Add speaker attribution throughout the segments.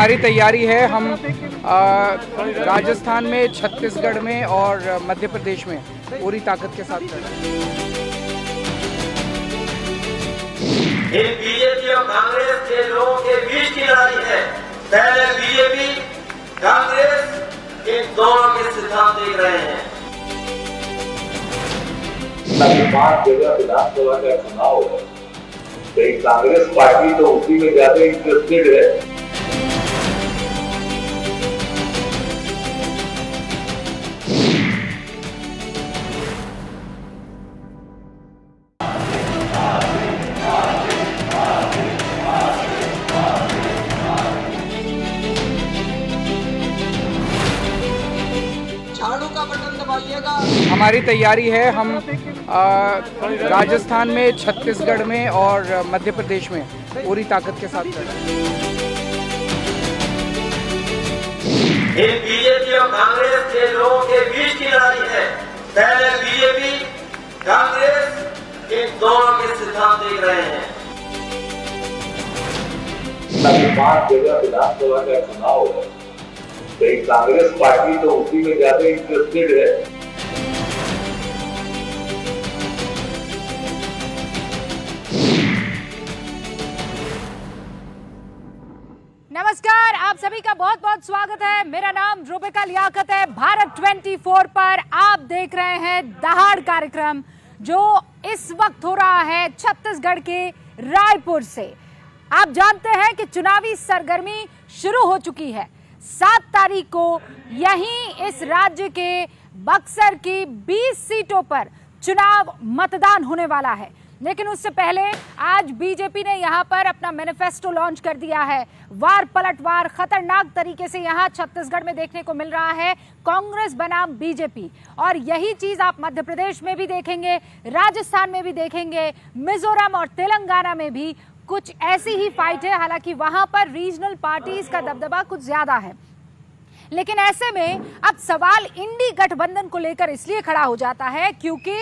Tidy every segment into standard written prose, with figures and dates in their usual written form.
Speaker 1: हमारी तैयारी है। हम राजस्थान में, छत्तीसगढ़ में और मध्य प्रदेश में पूरी ताकत के साथ चल रहे हैं।
Speaker 2: बीजेपी और कांग्रेस के लोगों के बीच की लड़ाई है। पहले बीजेपी कांग्रेस इन दोनों के सिद्धांत देख रहे हैं।
Speaker 3: 5 जगह विधानसभा का चुनाव है, तो कांग्रेस पार्टी तो उसी में ज्यादा इंटरेस्टेड है।
Speaker 1: हमारी तैयारी है। हम राजस्थान में, छत्तीसगढ़ में और मध्य प्रदेश में पूरी ताकत के साथ चल रहे हैं।
Speaker 2: बीजेपी और कांग्रेस के लोगों के बीच की लड़ाई है। पहले बीजेपी कांग्रेस इन दोनों के सिद्धांत देख रहे हैं।
Speaker 3: 5 जगह विधानसभा का चुनाव है, तो कांग्रेस पार्टी तो उसी में ज्यादा इंटरेस्टेड है।
Speaker 4: नमस्कार, आप सभी का बहुत बहुत स्वागत है। मेरा नाम रूबिका लियाकत है। भारत 24 पर आप देख रहे हैं दहाड़ कार्यक्रम, जो इस वक्त हो रहा है छत्तीसगढ़ के रायपुर से। आप जानते हैं कि चुनावी सरगर्मी शुरू हो चुकी है। 7 तारीख को यहीं इस राज्य के बक्सर की 20 सीटों पर चुनाव मतदान होने वाला है। लेकिन उससे पहले आज बीजेपी ने यहां पर अपना मैनिफेस्टो लॉन्च कर दिया है। वार पलटवार खतरनाक तरीके से यहां छत्तीसगढ़ में देखने को मिल रहा है, कांग्रेस बनाम बीजेपी। और यही चीज आप मध्य प्रदेश में भी देखेंगे, राजस्थान में भी देखेंगे, मिजोरम और तेलंगाना में भी कुछ ऐसी ही फाइट है। हालांकि वहां पर रीजनल पार्टीज का दबदबा कुछ ज्यादा है। लेकिन ऐसे में अब सवाल इंडी गठबंधन को लेकर इसलिए खड़ा हो जाता है क्योंकि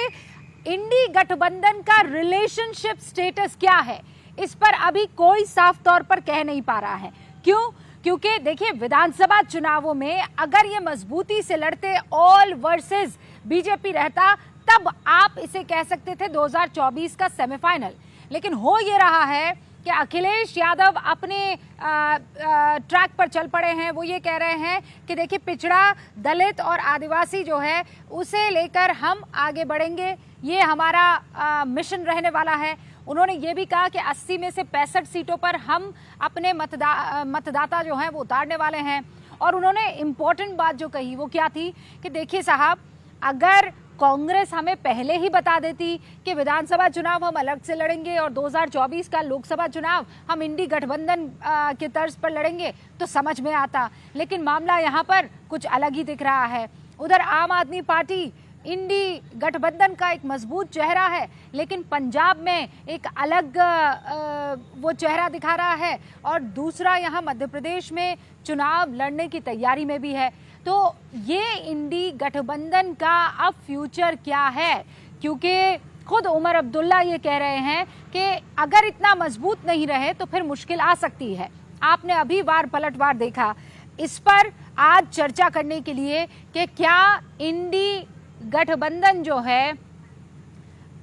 Speaker 4: इंडी गठबंधन का रिलेशनशिप स्टेटस क्या है, इस पर अभी कोई साफ तौर पर कह नहीं पा रहा है। क्यों? क्योंकि देखिए, विधानसभा चुनावों में अगर ये मजबूती से लड़ते, ऑल वर्सेस बीजेपी रहता, तब आप इसे कह सकते थे 2024 का सेमीफाइनल। लेकिन हो ये रहा है कि अखिलेश यादव अपने ट्रैक पर चल पड़े हैं। वो ये कह रहे हैं कि देखिए, पिछड़ा, दलित और आदिवासी जो है उसे लेकर हम आगे बढ़ेंगे, ये हमारा मिशन रहने वाला है। उन्होंने ये भी कहा कि 80 में से 65 सीटों पर हम अपने मतदाता जो हैं वो उतारने वाले हैं। और उन्होंने इम्पोर्टेंट बात जो कही वो क्या थी कि देखिए साहब, अगर कांग्रेस हमें पहले ही बता देती कि विधानसभा चुनाव हम अलग से लड़ेंगे और 2024 का लोकसभा चुनाव हम इंडी गठबंधन के तर्ज पर लड़ेंगे तो समझ में आता। लेकिन मामला यहाँ पर कुछ अलग ही दिख रहा है। उधर आम आदमी पार्टी इंडी गठबंधन का एक मजबूत चेहरा है, लेकिन पंजाब में एक अलग वो चेहरा दिखा रहा है, और दूसरा यहाँ मध्य प्रदेश में चुनाव लड़ने की तैयारी में भी है। तो ये इंडी गठबंधन का अब फ्यूचर क्या है? क्योंकि खुद उमर अब्दुल्ला ये कह रहे हैं कि अगर इतना मजबूत नहीं रहे तो फिर मुश्किल आ सकती है। आपने अभी वार पलटवार देखा। इस पर आज चर्चा करने के लिए कि क्या इंडी गठबंधन जो है,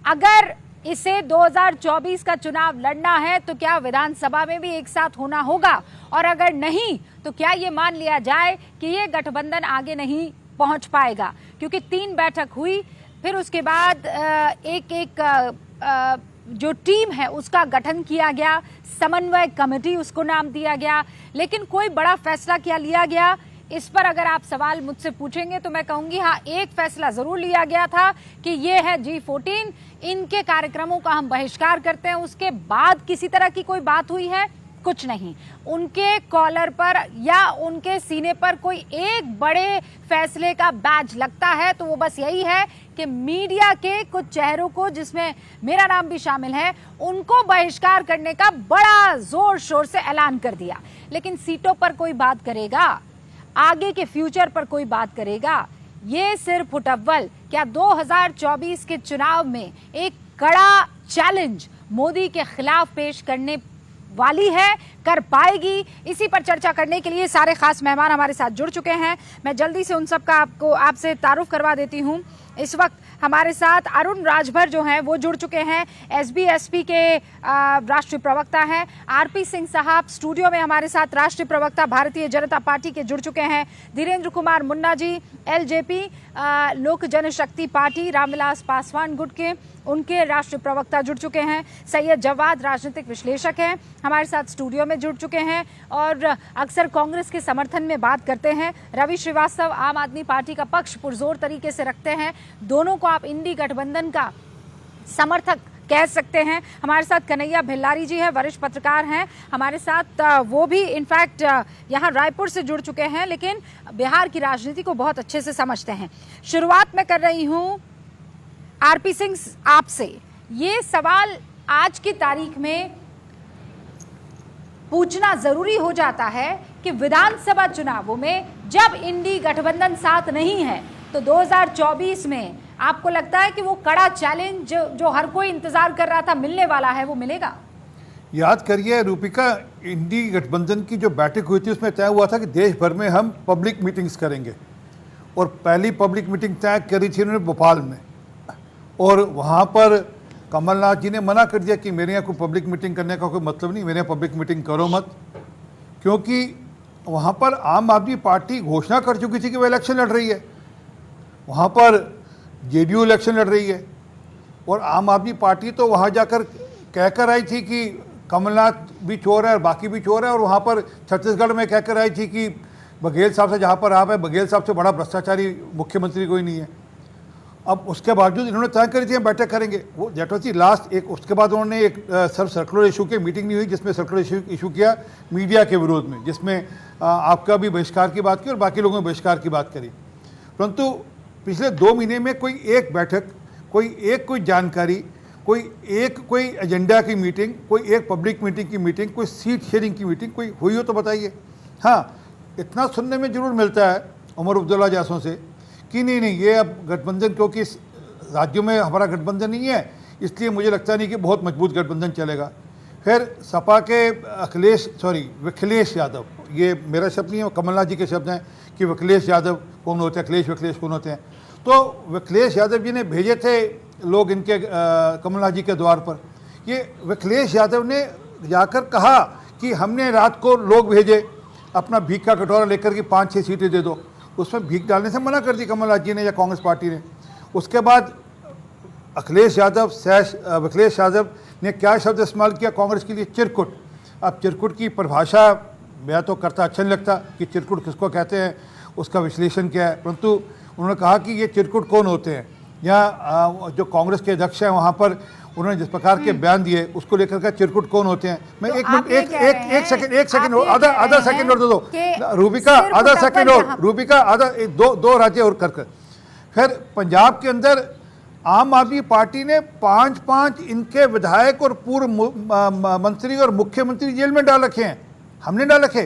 Speaker 4: अगर इसे 2024 का चुनाव लड़ना है तो क्या विधानसभा में भी एक साथ होना होगा, और अगर नहीं तो क्या ये मान लिया जाए कि ये गठबंधन आगे नहीं पहुंच पाएगा? क्योंकि 3 बैठक हुई, फिर उसके बाद एक जो टीम है उसका गठन किया गया, समन्वय कमेटी उसको नाम दिया गया, लेकिन कोई बड़ा फैसला क्या लिया गया, इस पर अगर आप सवाल मुझसे पूछेंगे तो मैं कहूंगी हाँ, एक फैसला जरूर लिया गया था कि ये है G14, इनके कार्यक्रमों का हम बहिष्कार करते हैं। उसके बाद किसी तरह की कोई बात हुई है? कुछ नहीं। उनके कॉलर पर या उनके सीने पर कोई एक बड़े फैसले का बैज लगता है तो वो बस यही है कि मीडिया के कुछ चेहरों को, जिसमें मेरा नाम भी शामिल है, उनको बहिष्कार करने का बड़ा जोर शोर से ऐलान कर दिया। लेकिन सीटों पर कोई बात करेगा, आगे के फ्यूचर पर कोई बात करेगा? ये सिर्फ फुटअव्वल। क्या 2024 के चुनाव में एक कड़ा चैलेंज मोदी के खिलाफ पेश करने वाली है, कर पाएगी? इसी पर चर्चा करने के लिए सारे खास मेहमान हमारे साथ जुड़ चुके हैं। मैं जल्दी से उन सब का आपसे तारुफ करवा देती हूँ। इस वक्त हमारे साथ अरुण राजभर जो हैं वो जुड़ चुके हैं, एसबीएसपी के राष्ट्रीय प्रवक्ता हैं। आरपी सिंह साहब स्टूडियो में हमारे साथ राष्ट्रीय प्रवक्ता भारतीय जनता पार्टी के जुड़ चुके हैं। धीरेन्द्र कुमार मुन्ना जी एलजेपी लोक जनशक्ति पार्टी रामविलास पासवान गुट के उनके राष्ट्रीय प्रवक्ता जुड़ चुके हैं। सैयद जवाद राजनीतिक विश्लेषक हैं, हमारे साथ स्टूडियो में जुड़ चुके हैं और अक्सर कांग्रेस के समर्थन में बात करते हैं। रवि श्रीवास्तव आम आदमी पार्टी का पक्ष पुरजोर तरीके से रखते हैं। दोनों को आप इंडी गठबंधन का समर्थक कह सकते हैं। हमारे साथ कन्हैया भिल्लारी जी हैं, वरिष्ठ पत्रकार हैं हमारे साथ। वो भी इनफैक्ट यहाँ रायपुर से जुड़ चुके हैं, लेकिन बिहार की राजनीति को बहुत अच्छे से समझते हैं। शुरुआत मैं कर रही हूँ आरपी सिंह आपसे। ये सवाल आज की तारीख में पूछना जरूरी हो जाता है कि विधानसभा चुनावों में जब इंडी गठबंधन साथ नहीं है तो 2024 में आपको लगता है कि वो कड़ा चैलेंज जो हर कोई इंतजार कर रहा था मिलने वाला है, वो मिलेगा?
Speaker 5: याद करिए रूपिका, इंडी गठबंधन की जो बैठक हुई थी उसमें तय हुआ था कि देश भर में हम पब्लिक मीटिंग्स करेंगे, और पहली पब्लिक मीटिंग तय करी थी उन्होंने भोपाल में, और वहाँ पर कमलनाथ जी ने मना कर दिया कि मेरे यहाँ कोई पब्लिक मीटिंग करने का कोई मतलब नहीं, मेरे यहाँ पब्लिक मीटिंग करो मत, क्योंकि वहाँ पर आम आदमी पार्टी घोषणा कर चुकी थी कि वो इलेक्शन लड़ रही है, वहाँ पर जेडीयू इलेक्शन लड़ रही है, और आम आदमी पार्टी तो वहाँ जाकर कहकर आई थी कि कमलनाथ भी चोर है और बाकी भी चोर है, और वहाँ पर छत्तीसगढ़ में कहकर आई थी कि बघेल साहब से जहाँ पर आप है, बघेल साहब से बड़ा भ्रष्टाचारी मुख्यमंत्री कोई नहीं है। अब उसके बावजूद इन्होंने तय कर दिया बैठक करेंगे, वो दैट वाज दी लास्ट। एक उसके बाद उन्होंने एक सर्कुलर इशू की मीटिंग नहीं हुई जिसमें सर्कुलर इशू किया मीडिया के विरोध में, जिसमें आपका भी बहिष्कार की बात की और बाकी लोगों ने बहिष्कार की बात करी। परंतु पिछले 2 महीने में कोई एक बैठक, कोई जानकारी, कोई एजेंडा की मीटिंग, कोई एक पब्लिक मीटिंग की मीटिंग, कोई सीट शेयरिंग की मीटिंग कोई हुई हो तो बताइए। हाँ, इतना सुनने में जरूर मिलता है उमर अब्दुल्ला जैसों से कि नहीं ये अब गठबंधन, क्योंकि राज्यों में हमारा गठबंधन नहीं है इसलिए मुझे लगता नहीं कि बहुत मजबूत गठबंधन चलेगा। फिर सपा के अखिलेश यादव, ये मेरा शब्द नहीं है, कमलनाथ जी के शब्द हैं कि अखिलेश यादव कौन होते हैं, अखिलेश कौन होते हैं, तो अखिलेश यादव जी ने भेजे थे लोग इनके कमलनाथ जी के द्वार पर। ये अखिलेश यादव ने जाकर कहा कि हमने रात को लोग भेजे अपना भीख का कटोरा लेकर के 5-6 सीटें दे दो, उसमें भीख डालने से मना कर दी कमलनाथ जी ने या कांग्रेस पार्टी ने। उसके बाद अखिलेश यादव ने क्या शब्द इस्तेमाल किया कांग्रेस के लिए? चिरकुट। अब चिरकुट की परिभाषा मैं तो करता अच्छा नहीं लगता कि चिरकुट किसको कहते हैं, उसका विश्लेषण क्या है, परंतु उन्होंने कहा कि ये चिरकुट कौन होते हैं, या जो कांग्रेस के अध्यक्ष हैं वहाँ पर उन्होंने जिस प्रकार के बयान दिए उसको लेकर के चिरकुट कौन होते हैं। मैं
Speaker 4: तो
Speaker 5: एक सेकंड आधा सेकंड और दे दो रूबिका, आधा सेकंड और रूबिका, दो राज्य और कर फिर पंजाब के अंदर आम आदमी पार्टी ने 5 इनके विधायक और पूर्व मंत्री और मुख्यमंत्री जेल में डाल रखे हैं, हमने डाल रखे,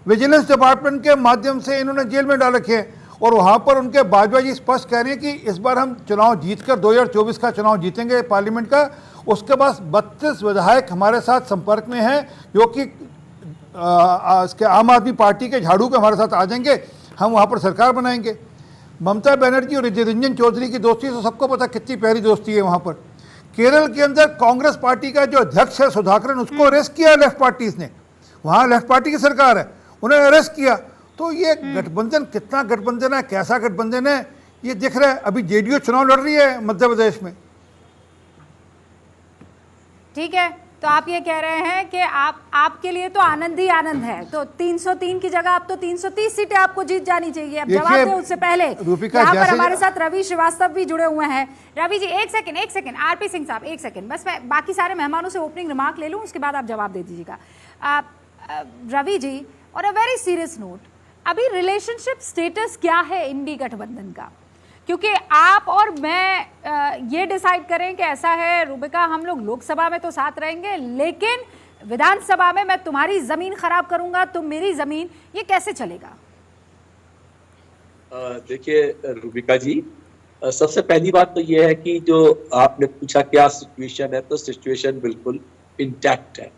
Speaker 5: विजिलेंस डिपार्टमेंट के माध्यम से इन्होंने जेल में डाल रखे हैं, और वहाँ पर उनके बाजवा जी स्पष्ट कह रहे हैं कि इस बार हम चुनाव जीतकर 2024 का चुनाव जीतेंगे पार्लियामेंट का। उसके बाद 32 विधायक हमारे साथ संपर्क में हैं जो कि इसके आम आदमी पार्टी के झाड़ू के हमारे साथ आ जाएंगे, हम वहाँ पर सरकार बनाएंगे। ममता बनर्जी और रंजन चौधरी की दोस्ती तो सबको पता कितनी प्यारी दोस्ती है वहाँ पर। केरल के अंदर कांग्रेस पार्टी का जो अध्यक्ष है सुधाकरन, उसको अरेस्ट किया लेफ्ट पार्टीज ने, वहाँ लेफ्ट पार्टी की सरकार है, उन्हें अरेस्ट किया। तो ये गठबंधन कितना गठबंधन है, कैसा गठबंधन है, ये दिख रहा है। अभी जेडीयू चुनाव लड़ रही है मध्य प्रदेश में।
Speaker 4: ठीक है, तो आप ये कह रहे हैं कि आपके लिए तो आनंद ही आनंद है, तो 303 की जगह अब तो 330 सीटें आपको जीत जानी चाहिए। अब जवाब दें उससे पहले यहाँ पर हमारे साथ रवि श्रीवास्तव भी जुड़े हुए हैं। रवि जी एक सेकंड, आरपी सिंह साहब एक सेकंड, बस मैं बाकी सारे मेहमानों से ओपनिंग रिमार्क ले लूँ, उसके बाद आप जवाब दे दीजिएगा। रवि जी, और अ वेरी सीरियस नोट, अभी रिलेशनशिप स्टेटस क्या है इंडी गठबंधन का? क्योंकि आप और मैं ये डिसाइड करें कि ऐसा है रूबिका, हम लोग लोकसभा में तो साथ रहेंगे लेकिन विधानसभा में मैं तुम्हारी जमीन खराब करूंगा, तुम मेरी जमीन, ये कैसे चलेगा?
Speaker 6: देखिए रूबिका जी, सबसे पहली बात तो ये है कि जो आपने पूछा क्या सिचुएशन है, तो सिचुएशन बिल्कुल इंटैक्ट है।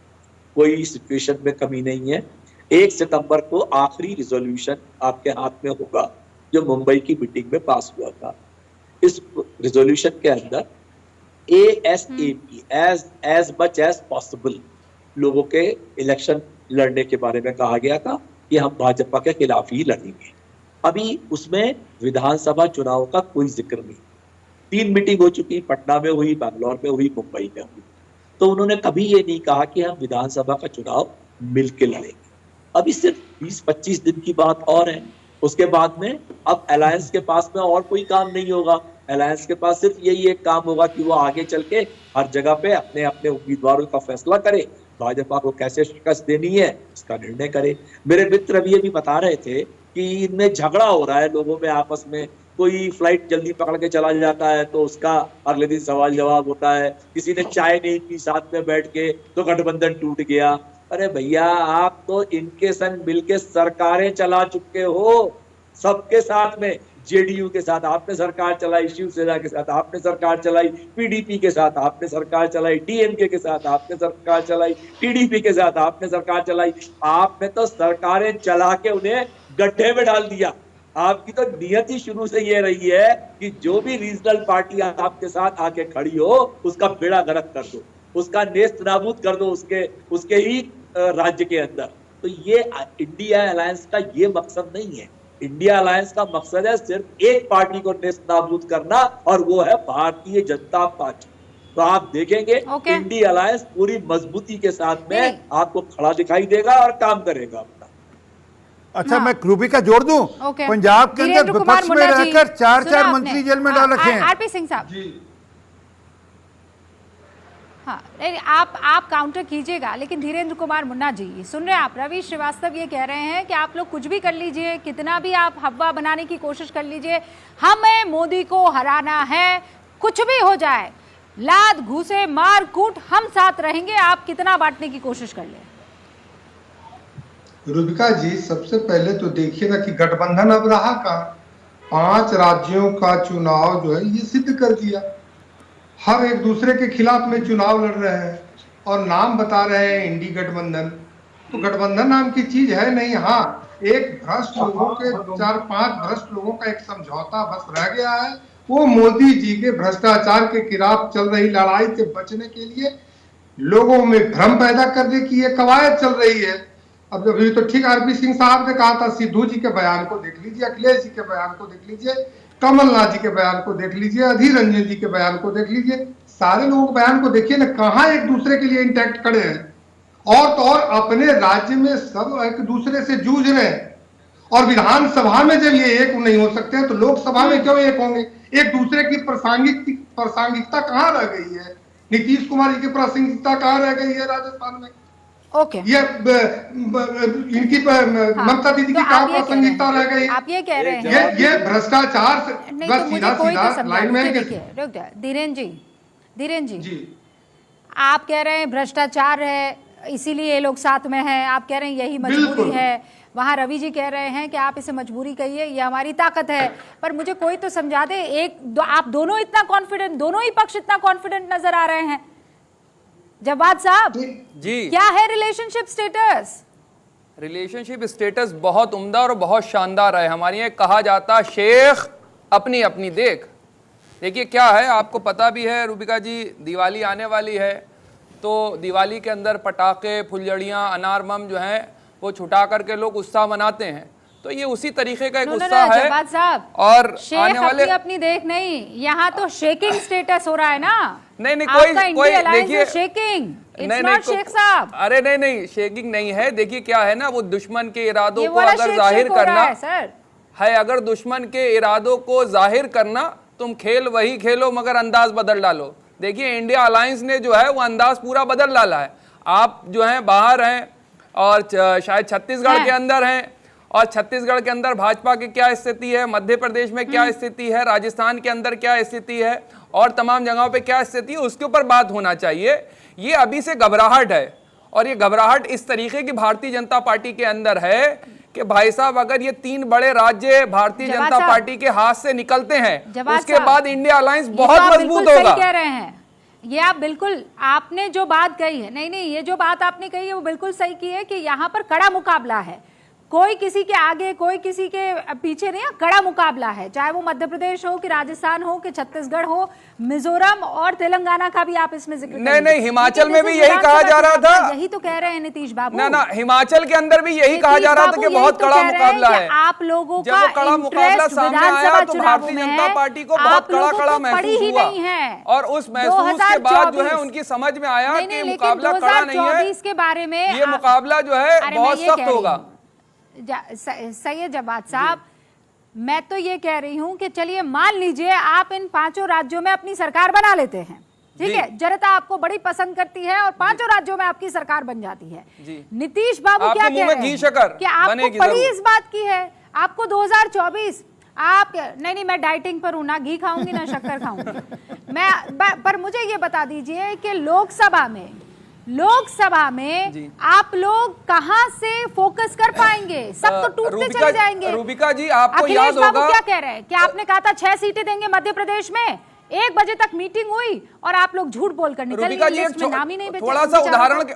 Speaker 6: कोई सिचुएशन में कमी नहीं है। 1 सितंबर को आखिरी रिजोल्यूशन आपके हाथ में होगा जो मुंबई की मीटिंग में पास हुआ था। इस रिजोल्यूशन के अंदर ASAP as much as possible लोगों के इलेक्शन लड़ने के बारे में कहा गया था कि हम भाजपा के खिलाफ ही लड़ेंगे। अभी उसमें विधानसभा चुनाव का कोई जिक्र नहीं। 3 मीटिंग हो चुकी, पटना में हुई, बैंगलोर में हुई, मुंबई में हुई, तो उन्होंने कभी ये नहीं कहा कि हम विधानसभा का चुनाव मिलकर लड़ेंगे। अभी सिर्फ 20-25 दिन की बात और है। उसके बाद में अब अलायंस के पास में और कोई काम नहीं होगा। अलायंस के पास सिर्फ यही एक काम होगा कि वो आगे चल के हर जगह पे अपने अपने उम्मीदवारों का फैसला करे, भाजपा को कैसे शिकस्त देनी है इसका निर्णय करे। मेरे मित्र अभी अभी बता रहे थे कि इनमें झगड़ा हो रहा है लोगों में आपस में, कोई फ्लाइट जल्दी पकड़ के चला जाता है तो उसका अगले दिन सवाल जवाब होता है, किसी ने चाय नहीं पी साथ में बैठ के तो गठबंधन टूट गया। अरे भैया, आप तो इनके संग मिलके सरकारें चला चुके हो, सबके साथ में। जेडीयू के साथ आपने सरकार चलाई, शिवसेना के साथ आपने सरकार चलाई, पीडीपी के साथ आपने सरकार चलाई, डीएमके के साथ आपने सरकार चलाई, टीडीपी के साथ आपने सरकार चलाई। आपने तो सरकारें चला के उन्हें गड्ढे में डाल दिया। आपकी तो नियत ही शुरू से ये रही है कि जो भी रीजनल पार्टी आपके साथ आके खड़ी हो उसका बेड़ा गर्क कर दो, उसका नेस्त नाबूद कर दो उसके ही राज्य के अंदर। तो ये इंडिया अलायंस का ये मकसद नहीं है। इंडिया अलायंस का मकसद है सिर्फ एक पार्टी को नेस्त नाबूद करना, और वो है भारतीय जनता पार्टी। तो आप देखेंगे इंडिया अलायंस पूरी मजबूती के साथ में आपको खड़ा दिखाई देगा और काम करेगा अपना।
Speaker 5: अच्छा, मैं रूबिका जोड़ दूं, पंजाब के अंदर विपक्ष में रहकर 4 मंत्री जेल में डाल रखे हैं।
Speaker 4: आरपी सिंह साहब, हाँ, आप काउंटर कीजिएगा, लेकिन धीरेन्द्र कुमार मुन्ना जी सुन रहे हैं आप? रवि श्रीवास्तव ये कह रहे हैं कि आप लोग कुछ भी कर लीजिए, कितना भी आप हवा बनाने की कोशिश कर लीजिए, हमें मोदी को हराना है, कुछ भी हो जाए, लात घूसे मार कूट, हम साथ रहेंगे, आप कितना बांटने की कोशिश कर ले।
Speaker 7: रूबिका जी, सबसे पहले तो देखिए ना कि गठबंधन अब रहा कहाँ। 5 राज्यों का चुनाव जो है ये सिद्ध कर दिया, हर एक दूसरे के खिलाफ में चुनाव लड़ रहे हैं और नाम बता रहे हैं इंडी गठबंधन। तो गठबंधन नाम की चीज है नहीं। हाँ, एक भ्रष्ट लोगों के 4-5 भ्रष्ट लोगों का एक समझौता बस रह गया है, वो मोदी जी के भ्रष्टाचार के खिलाफ चल रही लड़ाई से बचने के लिए लोगों में भ्रम पैदा करने की ये कवायद चल रही है। अब अभी तो ठीक आरपी सिंह साहब ने कहा था, सिद्धू जी के बयान को देख लीजिए, अखिलेश जी के बयान को देख लीजिए, कमलनाथ जी के बयान को देख लीजिए, अधीर रंजन जी के बयान को देख लीजिए, सारे लोगों के बयान को देखिए ना, कहाँ एक दूसरे के लिए इंटैक्ट खड़े हैं। और तो और अपने राज्य में सब एक दूसरे से जूझ रहे हैं, और विधानसभा में जब ये एक नहीं हो सकते हैं तो लोकसभा में क्यों एक होंगे? एक दूसरे की प्रासंगिकता कहाँ रह गई है? नीतीश कुमार जी की प्रासंगिकता कहाँ रह गई है राजस्थान में? ये इनकी ममता दीदी की कहाँ प्रासंगिकता रह गई?
Speaker 4: आप ये कह रहे हैं
Speaker 7: ये भ्रष्टाचार से बस सीधा लाइन में।
Speaker 4: धीरेन्द्र जी, आप कह रहे हैं भ्रष्टाचार है इसीलिए ये लोग साथ में हैं, आप कह रहे हैं यही मजबूरी है। वहाँ रवि जी कह रहे हैं कि आप इसे मजबूरी कहिए, ये हमारी ताकत है। पर मुझे कोई तो समझा दे, आप दोनों इतना कॉन्फिडेंट, दोनों ही पक्ष इतना कॉन्फिडेंट नजर आ रहे हैं। जवाद साहब जी, क्या है रिलेशनशिप स्टेटस?
Speaker 1: रिलेशनशिप स्टेटस बहुत उम्दा और बहुत शानदार है। हमारे यहाँ कहा जाता शेख अपनी अपनी देख। देखिए क्या है, आपको पता भी है रूबिका जी, दिवाली आने वाली है, तो दिवाली के अंदर पटाखे, फुलझड़ियाँ, अनार बम जो हैं वो छुटा करके लोग उत्साह मनाते हैं। तो ये उसी तरीके का एक उत्साह है।
Speaker 4: जवाद साहब,
Speaker 1: और
Speaker 4: आने वाले अपनी देख नहीं, यहाँ तो शेकिंग स्टेटस हो रहा है ना।
Speaker 1: नहीं कोई देखिए
Speaker 4: शेकिंग,
Speaker 1: नहीं
Speaker 4: शेख साहब,
Speaker 1: अरे नहीं शेकिंग नहीं है। देखिए क्या है ना, वो दुश्मन के इरादों को अगर जाहिर करना है, अगर दुश्मन के इरादों को जाहिर करना, तुम खेल वही खेलो मगर अंदाज बदल डालो। देखिए इंडिया अलायंस ने जो है वो अंदाज पूरा बदल डाला है। आप जो है बाहर हैं और शायद छत्तीसगढ़ के अंदर हैं, और छत्तीसगढ़ के अंदर भाजपा की क्या स्थिति है, मध्य प्रदेश में क्या स्थिति है, राजस्थान के अंदर क्या स्थिति है, और तमाम जगहों पे क्या स्थिति है, उसके ऊपर बात होना चाहिए। ये अभी से घबराहट है, और ये घबराहट इस तरीके की भारतीय जनता पार्टी के अंदर है कि भाई साहब, अगर ये 3 बड़े राज्य भारतीय जनता पार्टी के हाथ से निकलते हैं, उसके बाद इंडिया अलायंस बहुत मजबूत होगा।
Speaker 4: कह रहे हैं ये आप बिल्कुल, आपने जो बात कही है, नहीं ये जो बात आपने कही है वो बिल्कुल सही की है कि यहाँ पर कड़ा मुकाबला है, कोई किसी के आगे कोई किसी के पीछे नहीं, कड़ा मुकाबला है, चाहे वो मध्य प्रदेश हो कि राजस्थान हो कि छत्तीसगढ़ हो, मिजोरम और तेलंगाना का भी आप इसमें जिक्र
Speaker 1: नहीं, हिमाचल में भी यही कहा जा रहा था,
Speaker 4: यही तो कह रहे हैं नीतीश बाबू।
Speaker 1: ना हिमाचल के अंदर भी यही कहा जा रहा था कि बहुत कड़ा मुकाबला है।
Speaker 4: आप लोगों का
Speaker 1: जब कड़ा मुकाबला सामने आया तो भारतीय जनता पार्टी को बहुत कड़ा महसूस हुआ, और उस महसूस के बाद जो है उनकी समझ में आया कि मुकाबला कड़ा नहीं है,
Speaker 4: इसके बारे में
Speaker 1: ये मुकाबला जो है बहुत सख्त होगा।
Speaker 4: सैयद जवाद साहब, मैं तो ये कह रही हूं कि चलिए मान लीजिए आप इन 5 राज्यों में अपनी सरकार बना लेते हैं, ठीक है, जनता आपको बड़ी पसंद करती है और 5 राज्यों में आपकी सरकार बन जाती है। नीतीश बाबू क्या कह रहे हैं कि आपको बड़ी इस बात की है, आपको 2024 आप नहीं मैं डाइटिंग पर हूं, ना घी खाऊंगी ना शक्कर खाऊंगी मैं, पर मुझे ये बता दीजिए कि लोकसभा में आप लोग कहां से फोकस कर पाएंगे? सब तो टूटते चले जाएंगे।
Speaker 1: रूबिका जी, आपको याद होगा
Speaker 4: बाबू क्या कह रहे हैं कि आपने कहा था 6 सीटें देंगे मध्य प्रदेश में, 1 बजे तक मीटिंग हुई और आप लोग झूठ बोलकर निकल लिए, इसमें नाम ही नहीं बेचा।
Speaker 1: थोड़ा सा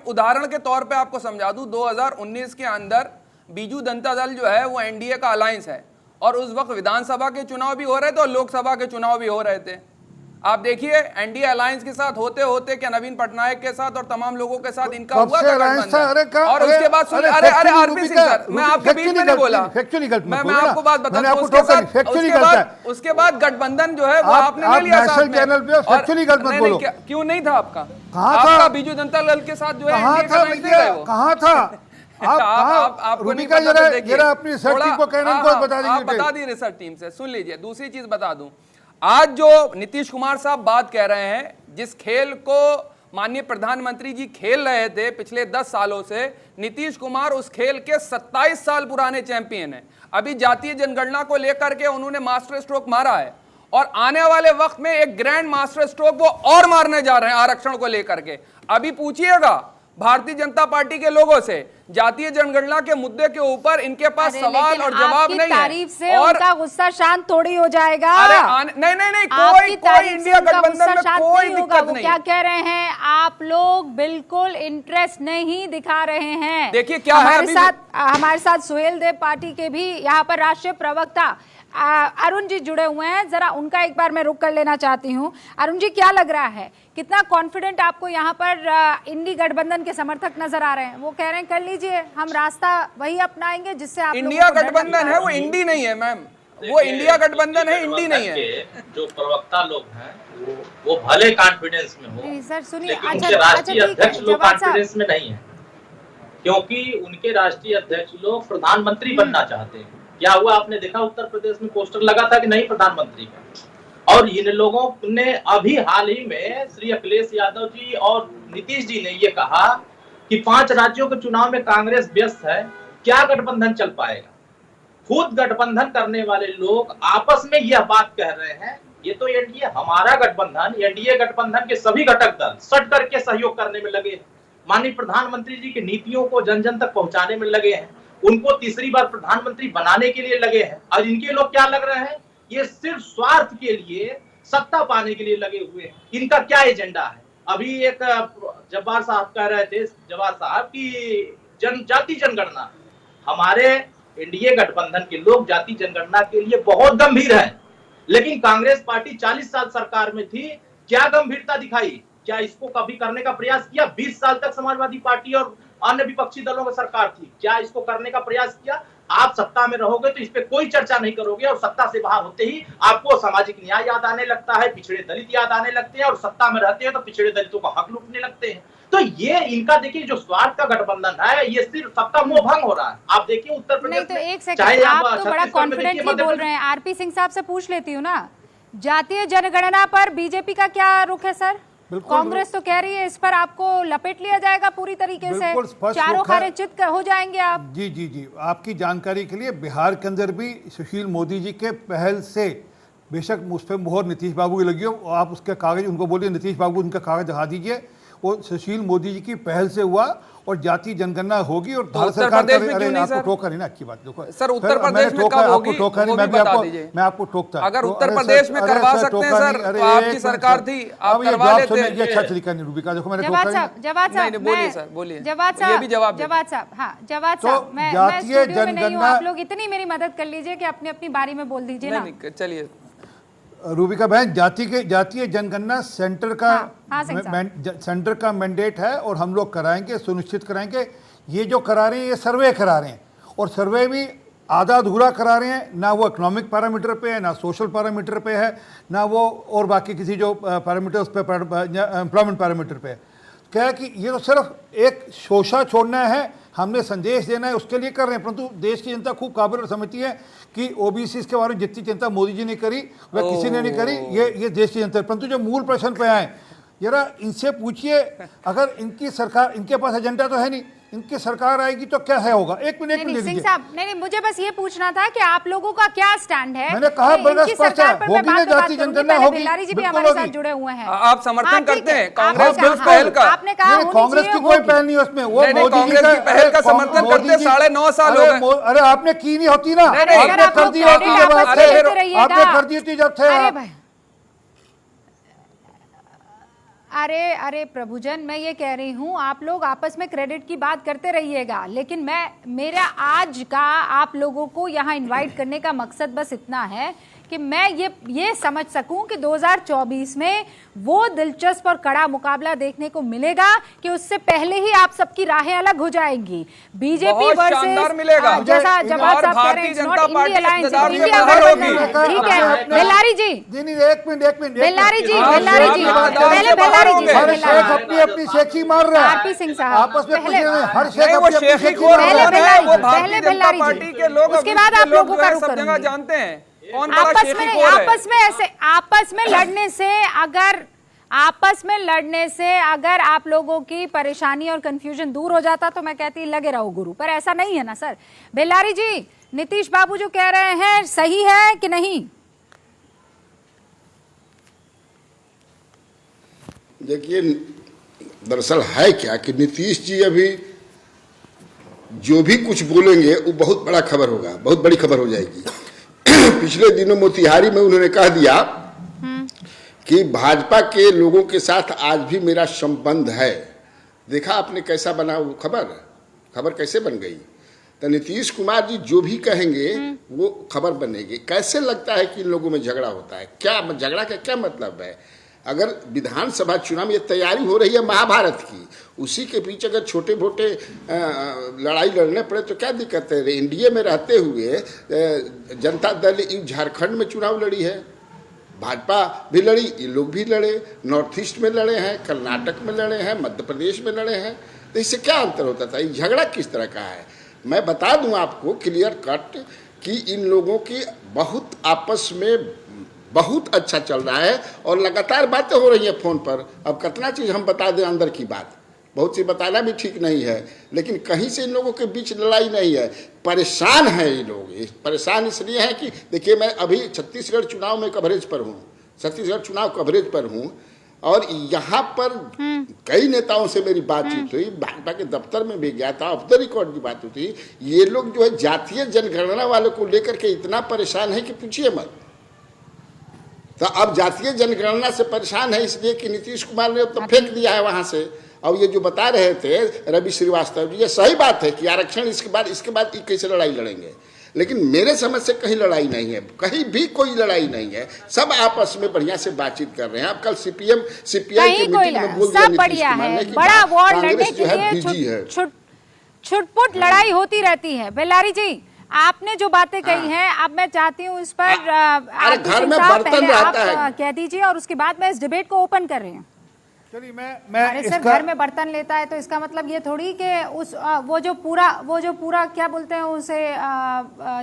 Speaker 1: उदाहरण के तौर पे आपको समझा दूं, 2019 के अंदर बीजू जनता दल जो है वो एनडीए का अलायंस है, और उस वक्त विधानसभा के चुनाव भी हो रहे थे और लोकसभा के चुनाव भी हो रहे थे। आप देखिए एनडीए अलायंस के साथ होते होते क्या नवीन पटनायक के साथ और तमाम लोगों के साथ इनका हुआ था गठबंधन, और उसके बाद अरे आरपी सिंह सर, मैं आपके बीच में नहीं बोला, मैं आपको बात बता दूं, उसके बाद गठबंधन जो है वो आपने ले लिया साथ में। क्यों नहीं था आपका बीजू जनता दल के साथ जो है
Speaker 5: कहाँ था? आप
Speaker 1: बता दी रिसर्च टीम से। सुन लीजिए, दूसरी चीज बता दूं, आज जो नीतीश कुमार साहब बात कह रहे हैं, जिस खेल को माननीय प्रधानमंत्री जी खेल रहे थे पिछले 10 सालों से, नीतीश कुमार उस खेल के 27 साल पुराने चैंपियन हैं। अभी जातीय जनगणना को लेकर के उन्होंने मास्टर स्ट्रोक मारा है, और आने वाले वक्त में एक ग्रैंड मास्टर स्ट्रोक वो और मारने जा रहे हैं आरक्षण को लेकर के। अभी पूछिएगा भारतीय जनता पार्टी के लोगों से, जातीय जनगणना के मुद्दे के ऊपर इनके पास सवाल और जवाब नहीं है,
Speaker 4: तारीफ से और उनका गुस्सा शांत थोड़ी हो जाएगा।
Speaker 1: नहीं, कोई इंडिया गठबंधन में कोई दिक्कत नहीं।
Speaker 4: क्या कह रहे हैं आप लोग? बिल्कुल इंटरेस्ट नहीं दिखा रहे हैं।
Speaker 1: देखिए क्या है,
Speaker 4: हमारे साथ सुहेल देव पार्टी के भी यहाँ पर राष्ट्रीय प्रवक्ता अरुण जी जुड़े हुए हैं, जरा उनका एक बार मैं रुक कर लेना चाहती हूँ। अरुण जी, क्या लग रहा है, कितना कॉन्फिडेंट आपको यहाँ पर इंडी गठबंधन के समर्थक नजर आ रहे हैं? वो कह रहे हैं कर लीजिए, हम रास्ता वही अपनाएंगे जिससे आप
Speaker 1: इंडिया गठबंधन है, वो इंडी नहीं है मैम, वो इंडिया गठबंधन है, इंडी नहीं है।
Speaker 8: जो प्रवक्ता लोग हैं वो भले कॉन्फिडेंस में हो,
Speaker 4: सर सुनिए,
Speaker 8: अच्छा राष्ट्रीय अध्यक्ष लोग कॉन्फिडेंस में नहीं है, क्योंकि उनके राष्ट्रीय अध्यक्ष लोग प्रधानमंत्री बनना चाहते हैं। क्या हुआ आपने देखा, उत्तर प्रदेश में पोस्टर लगा था कि नहीं प्रधानमंत्री का, और इन लोगों ने अभी हाल ही में श्री अखिलेश यादव जी और नीतीश जी ने ये कहा कि 5 राज्यों के चुनाव में कांग्रेस व्यस्त है, क्या गठबंधन चल पाएगा? खुद गठबंधन करने वाले लोग आपस में यह बात कह रहे हैं, ये तो एनडीए हमारा गठबंधन, एनडीए गठबंधन के सभी घटक दल सट करके सहयोग करने में लगे हैं, माननीय प्रधानमंत्री जी की नीतियों को जन जन तक पहुंचाने में लगे हैं, उनको तीसरी बार प्रधानमंत्री बनाने के लिए लगे हैं। और इनके लोग क्या लग रहे हैं, ये सिर्फ स्वार्थ के लिए, सत्ता पाने के लिए लगे हुए हैं। इनका क्या एजेंडा है? अभी एक जब्बार साहब कह रहे थे, जब्बार साहब की जाति जनगणना, हमारे एनडीए गठबंधन के लोग जाति जनगणना के लिए बहुत गंभीर हैं, लेकिन कांग्रेस पार्टी 40 साल सरकार में थी, क्या गंभीरता दिखाई? क्या इसको कभी करने का प्रयास किया? 20 साल तक समाजवादी पार्टी और अन्य विपक्षी दलों की सरकार थी, क्या इसको करने का प्रयास किया? आप सत्ता में रहोगे तो इस पे कोई चर्चा नहीं करोगे, और सत्ता से बाहर होते ही आपको सामाजिक न्याय याद आने लगता है, पिछड़े दलित याद आने लगते हैं, और सत्ता में रहते हैं तो पिछड़े दलितों का हक लूटने लगते हैं। तो ये इनका देखिए जो स्वार्थ का गठबंधन है, ये सिर्फ सबका मोह भंग हो रहा है। आप देखिए उत्तर प्रदेश
Speaker 4: नहीं तो एक सेकंड, आप तो बड़ा कॉन्फिडेंटली बोल रहे हैं। आरपी सिंह साहब से पूछ लेती हूँ ना, जातीय जनगणना पर बीजेपी का क्या रुख है सर? कांग्रेस तो कह रही है इस पर आपको लपेट लिया जाएगा पूरी तरीके से, चारों खारे चित हो जाएंगे आप।
Speaker 5: जी, आपकी जानकारी के लिए बिहार के अंदर भी सुशील मोदी जी के पहल से, बेशक उस पर मोहर नीतीश बाबू की लगी हो, आप उसके कागज उनको बोलिए नीतीश बाबू उनका कागज दिखा दीजिए, वो सुशील मोदी जी की पहल से हुआ और जातीय जनगणना होगी और भारत
Speaker 1: उत्तर
Speaker 5: सरकार
Speaker 1: प्रदेश में क्यों नहीं,
Speaker 5: आपको
Speaker 1: सर?
Speaker 5: टोका नहीं ना, अच्छी बात देखो
Speaker 1: सर, उत्तर प्रदेश में कब होगी,
Speaker 5: आपको टोका नहीं,
Speaker 1: वो
Speaker 5: मैं
Speaker 1: भी
Speaker 5: भी
Speaker 1: बता
Speaker 5: आपको
Speaker 1: दीजिए।
Speaker 5: मैं आपको टोकता
Speaker 1: अगर
Speaker 5: तो
Speaker 1: उत्तर
Speaker 5: अरे
Speaker 1: प्रदेश
Speaker 5: सर,
Speaker 1: में
Speaker 5: अरे
Speaker 1: करवा
Speaker 5: सर,
Speaker 1: सकते हैं
Speaker 5: टोका
Speaker 1: सर,
Speaker 5: नहीं, अरे
Speaker 1: तो आपकी
Speaker 5: एक मिनट
Speaker 1: सरकार
Speaker 5: सर।
Speaker 1: थी, आप
Speaker 5: अब ये
Speaker 1: करवा
Speaker 5: जवाब
Speaker 1: लेते।
Speaker 5: सुनने, ये अच्छा तरीका नहीं रूबिका, देखो मैंने टोका
Speaker 4: जवाद
Speaker 5: नहीं।
Speaker 4: साहब, जवाद
Speaker 1: नहीं,
Speaker 4: साहब,
Speaker 1: नहीं, बोलिए
Speaker 4: मैं-
Speaker 1: सर, बोलिए।
Speaker 4: जवाद
Speaker 1: ये
Speaker 4: साहब,
Speaker 1: भी जवाब दे।
Speaker 4: जवाद साहब, हाँ, जवाद
Speaker 5: तो
Speaker 4: साहब, मैं
Speaker 5: जातीय
Speaker 4: स्टूडियो में नहीं हूँ,
Speaker 5: जनगणना-
Speaker 4: आप लोग इतनी मेरी मदद कर लीजिए कि अपनी अपनी बारी में बोल दीजिए ना।
Speaker 1: नहीं, चलिए।
Speaker 5: रूबिका बहन, जातीय जनगणना सेंटर का
Speaker 4: हाँ, सिंह साहब।
Speaker 5: सेंटर का मैंडेट है और हम लोग कराएंगे, सुनिश्चित कराएंगे। ये जो करा रहे हैं ये सर्वे करा रहे हैं और सर्वे भी आधा अधूरा करा रहे हैं, ना वो इकोनॉमिक पैरामीटर पे है, ना सोशल पैरामीटर पे है, ना वो और बाकी किसी जो पैरामीटर्स पे, एम्प्लॉयमेंट पैरामीटर पे है। क्या है कि ये तो सिर्फ एक शोषा छोड़ना है, हमने संदेश देना है, उसके लिए कर रहे हैं। परंतु देश की जनता खूब काबिल और समझती है कि ओबीसी के बारे में जितनी चिंता मोदी जी ने करी वह किसी ने नहीं करी, ये देश की जनता। परंतु जो मूल प्रश्न पे आए, जरा इनसे पूछिए, अगर इनकी सरकार, इनके पास एजेंडा तो है नहीं, इनकी सरकार आएगी तो क्या है होगा। एक मिनट
Speaker 4: नहीं, सिंह
Speaker 5: दीजिए।
Speaker 4: साहब, नहीं, मुझे बस ये पूछना था कि आप लोगों का क्या स्टैंड है।
Speaker 5: मैंने कहा बड़ा
Speaker 4: इनकी
Speaker 5: स्पष्ट
Speaker 4: सरकार
Speaker 5: है,
Speaker 4: पर मैं
Speaker 5: होगी ना
Speaker 4: बाद में बात
Speaker 5: जातीय
Speaker 4: करूंगी,
Speaker 5: जनगणना
Speaker 4: पहले
Speaker 5: होगी,
Speaker 4: बिल्लारी जी भी
Speaker 5: बिल्कुल
Speaker 4: हमारे साथ
Speaker 5: होगी।
Speaker 4: जुड़े हुए हैं।
Speaker 1: आप समर्थन
Speaker 4: हाँ, ठीक
Speaker 1: करते
Speaker 4: है।
Speaker 1: हैं कांग्रेस
Speaker 4: आपने
Speaker 1: की
Speaker 4: कहा-
Speaker 1: पहल का?
Speaker 4: आपने कहा
Speaker 5: नहीं,
Speaker 4: होनी
Speaker 5: कांग्रेस
Speaker 4: चाहिए,
Speaker 5: की कोई
Speaker 4: होगी।
Speaker 5: पहल नहीं है उसमें, वो
Speaker 1: नहीं,
Speaker 5: मोदी
Speaker 1: कांग्रेस की पहल का समर्थन करते 9.5 साल हो गए।
Speaker 5: अरे आपने की नहीं होती ना,
Speaker 1: नहीं,
Speaker 5: आपने
Speaker 4: अगर आप
Speaker 5: कर
Speaker 4: लोग
Speaker 5: दी होती
Speaker 4: credit
Speaker 5: जब
Speaker 4: आपस
Speaker 5: आप
Speaker 4: में
Speaker 5: थे,
Speaker 4: लेते रहिएगा।
Speaker 5: आपने कर दी थी जब थे
Speaker 4: अरे
Speaker 5: आप।
Speaker 4: भाई, अरे प्रभुजन, मैं ये कह रही हूँ, आप लोग आपस में क्रेडिट की बात करते रहिएगा, लेकिन मेरा आज का आप लोगों को यहाँ इनवाइट करने का मकसद बस इतना है कि मैं ये समझ सकूं कि 2024 में वो दिलचस्प और कड़ा मुकाबला देखने को मिलेगा कि उससे पहले ही आप सबकी राहें अलग हो जाएंगी। बीजेपी
Speaker 1: बहुत शानदार मिलेगा।
Speaker 4: जैसा जवाब
Speaker 1: और
Speaker 4: साहब कह रहे
Speaker 1: भारतीय
Speaker 4: हैं,
Speaker 1: जनता पार्टी इक़्तिदार में
Speaker 4: इंडिया
Speaker 1: बाहर होगी।
Speaker 4: ठीक है। बेल्लारी जी,
Speaker 5: नहीं, एक मिनट
Speaker 4: बेल्लारी जी,
Speaker 1: आप
Speaker 4: बेल्लारी जी,
Speaker 1: आप
Speaker 4: पहले
Speaker 1: आप
Speaker 4: बेल्लारी
Speaker 1: आप
Speaker 4: जी,
Speaker 1: आप
Speaker 5: हर शेख अपनी अपनी शेखी मार रहा है।
Speaker 4: आरपी सिंह साहब,
Speaker 5: आपस में
Speaker 4: पहले-
Speaker 5: पूछ रहे हैं, हर शेख
Speaker 1: नहीं, वो
Speaker 5: अपनी अपनी
Speaker 1: शेखी
Speaker 5: शेखी
Speaker 1: खोर
Speaker 5: मार रहा है।
Speaker 1: कौन है? वो भारतीय
Speaker 4: पहले
Speaker 1: जनता
Speaker 4: बेल्लारी जी।
Speaker 1: पार्टी के लोग,
Speaker 4: उसके बाद आप लोगों का रुख
Speaker 1: सब जगह
Speaker 4: करूंगी।
Speaker 1: जानते हैं कौन बड़ा
Speaker 4: आपस
Speaker 1: शेखी
Speaker 4: में
Speaker 1: खोर है। आपस में लड़ने से अगर आप लोगों की परेशानी और कंफ्यूजन दूर हो जाता तो मैं कहती लगे रहो गुरु, पर ऐसा नहीं है ना सर। बेल्लारी जी, नीतीश बाबू जो कह रहे हैं सही है कि नहीं?
Speaker 9: देखिए, दरअसल है क्या कि नीतीश जी अभी जो भी कुछ बोलेंगे वो बहुत बड़ा खबर होगा, बहुत बड़ी खबर हो जाएगी। पिछले दिनों मोतिहारी में उन्होंने कह दिया कि भाजपा के लोगों के साथ आज भी मेरा संबंध है। देखा आपने कैसा बना वो खबर कैसे बन गई। तो नीतीश कुमार जी जो भी कहेंगे वो खबर बनेगी। कैसे लगता है कि इन लोगों में झगड़ा होता है? क्या झगड़ा का क्या मतलब है? अगर विधानसभा चुनाव में ये तैयारी हो रही है महाभारत की, उसी के बीच अगर छोटे मोटे लड़ाई लड़ने पड़े तो क्या दिक्कत है? एनडीए में रहते हुए जनता दल झारखंड में चुनाव लड़ी है, भाजपा भी लड़ी, ये लोग भी लड़े, नॉर्थ ईस्ट में लड़े हैं, कर्नाटक में लड़े हैं, मध्य प्रदेश में लड़े हैं। तो इससे क्या अंतर होता था? ये झगड़ा किस तरह का है? मैं बता दूं आपको क्लियर कट कि इन लोगों की बहुत आपस में बहुत अच्छा चल रहा है और लगातार बातें हो रही हैं फोन पर। अब कितना चीज़ हम बता दें अंदर की बात, बहुत सी बताना भी ठीक नहीं है, लेकिन कहीं से इन लोगों के बीच लड़ाई नहीं है। परेशान है ये लोग, परेशान इसलिए हैं कि देखिए, मैं अभी छत्तीसगढ़ चुनाव में कवरेज पर हूँ, छत्तीसगढ़ चुनाव कवरेज पर हूँ और यहाँ पर कई नेताओं से मेरी बातचीत हुई, भाजपा के दफ्तर में भी गया था, ऑफ द रिकॉर्ड की बात हुई। ये लोग जो है जातीय जनगणना वालों को लेकर के इतना परेशान है कि पूछिए मत। तो अब जातीय जनगणना से परेशान है इसलिए कि नीतीश कुमार ने तो फेंक दिया है वहां से। और ये जो बता रहे थे रवि श्रीवास्तव जी, ये सही बात है कि आरक्षण इसके बाद कैसे लड़ाई लड़ेंगे, लेकिन मेरे समझ से कहीं लड़ाई नहीं है, कहीं भी कोई लड़ाई नहीं है। सब आपस में बढ़िया से बातचीत कर रहे हैं। अब कल सीपीआई की मीटिंग में बोल दिया नीतीश कुमार ने कि
Speaker 4: बड़ा वॉर लड़ने
Speaker 9: कांग्रेस जो है बिजी है,
Speaker 4: छुटपुट लड़ाई होती रहती है। बेल्लारी जी, आपने जो बातें कही हैं, अब मैं चाहती हूँ इस पर
Speaker 9: घर में बर्तन रहता है,
Speaker 4: कह दीजिए और उसके बाद मैं इस डिबेट को ओपन कर रही हूँ।
Speaker 5: चलिए मैं
Speaker 4: अरे सर, घर में बर्तन लेता है तो इसका मतलब ये थोड़ी कि उस वो जो पूरा क्या बोलते हैं उसे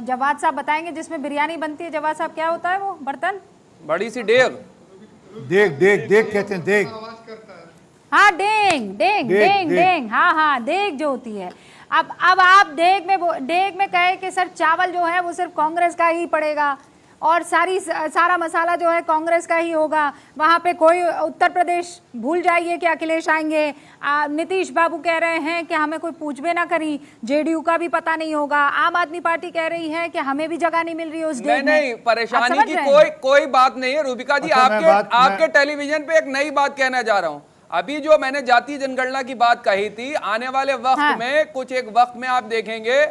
Speaker 4: जवाद साहब बताएंगे जिसमें बिरयानी बनती है। जवाद साहब, क्या होता है वो बर्तन?
Speaker 1: बड़ी सी देग कहते हैं, देग।
Speaker 4: हाँ, डेंग, हाँ, देग जो होती है। अब आप देग में कहे कि सर चावल जो है वो सिर्फ कांग्रेस का ही पड़ेगा, और सारा मसाला जो है कांग्रेस का ही होगा, वहां पे कोई उत्तर प्रदेश भूल जाइए कि अखिलेश आएंगे। नीतीश बाबू कह रहे हैं कि हमें कोई पूछबे ना करी, जेडीयू का भी पता नहीं होगा, आम आदमी पार्टी कह रही है कि हमें भी जगह नहीं मिल रही है उस डेट में।
Speaker 1: नहीं, परेशानी की कोई बात नहीं है रूबिका जी। आपके टेलीविजन पे एक नई बात कहना जा रहा हूं। अभी जो मैंने जातीय जनगणना की बात कही थी, आने वाले वक्त में कुछ एक वक्त में आप देखेंगे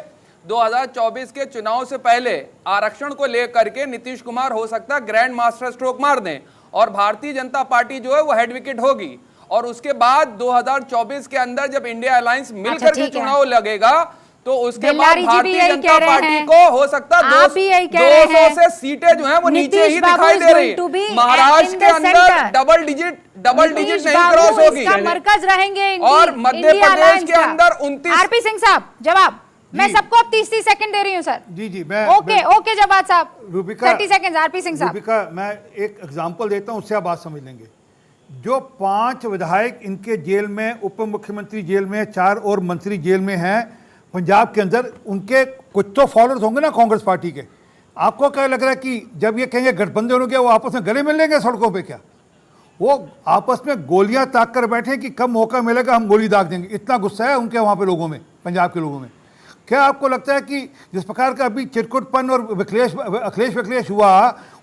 Speaker 1: 2024 के चुनाव से पहले आरक्षण को लेकर के नीतीश कुमार हो सकता है ग्रैंड मास्टर स्ट्रोक मार दें और भारतीय जनता पार्टी जो है वो हेड विकेट होगी। और उसके बाद 2024 के अंदर जब इंडिया अलायंस मिलकर के चुनाव लगेगा तो उसके बाद भारतीय जनता पार्टी को हो सकता है 200 से सीटें जो है वो नीचे ही दिखाई दे रही है। महाराष्ट्र के अंदर डबल डिजिट नहीं क्रॉस होगी,
Speaker 4: मरकज रहेंगे
Speaker 1: और मध्य प्रदेश के अंदर 29।
Speaker 4: आरपी सिंह साहब जवाब, मैं सबको अब 30 सेकंड दे रही हूँ सर।
Speaker 5: जी मैं
Speaker 4: ओके जवाब साहब,
Speaker 5: रूबिका
Speaker 4: 30 सेकंड। आरपी सिंह साहब,
Speaker 5: रूबिका मैं एक एग्जांपल देता हूँ, उससे आप बात समझ लेंगे। जो 5 विधायक इनके जेल में, उप मुख्यमंत्री जेल में, 4 और मंत्री जेल में हैं पंजाब के अंदर, उनके कुछ तो फॉलोअर्स होंगे ना कांग्रेस पार्टी के। आपको क्या लग रहा है कि जब ये कहेंगे गठबंधन हो गया वो आपस में गले मिल लेंगे सड़कों पे? क्या वो आपस में गोलियां ताक कर बैठे कि कब मौका मिलेगा हम गोली दाग देंगे? इतना गुस्सा है उनके वहां पे लोगों में, पंजाब के लोगों में। क्या आपको लगता है कि जिस प्रकार का अभी चिरकुटपन और अखिलेश विखलेश हुआ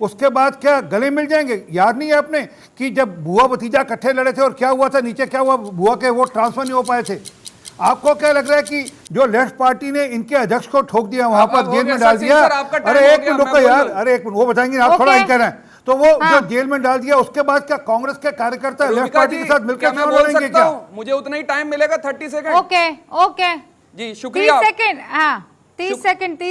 Speaker 5: उसके बाद क्या गले मिल जाएंगे? याद नहीं है आपने कि जब बुआ भतीजा इकट्ठे लड़े थे और क्या हुआ था, नीचे क्या हुआ, बुआ के वोट ट्रांसफर नहीं हो पाए थे। आपको क्या लग रहा है कि जो लेफ्ट पार्टी ने इनके अध्यक्ष को ठोक दिया, वहां पर जेल में डाल दिया? अरे एक मिनट रुको यार, अरे एक मिनट, वो बताएंगे आप, थोड़ा कह रहे हैं तो वो जो जेल में डाल दिया उसके बाद क्या कांग्रेस के कार्यकर्ता लेफ्ट पार्टी के साथ मिलकर लड़ेंगे क्या?
Speaker 1: मुझे उतना ही टाइम मिलेगा, 30 सेकंड।
Speaker 4: ओके
Speaker 1: जी शुक्रिया।
Speaker 4: 30 सेकंड, हाँ 30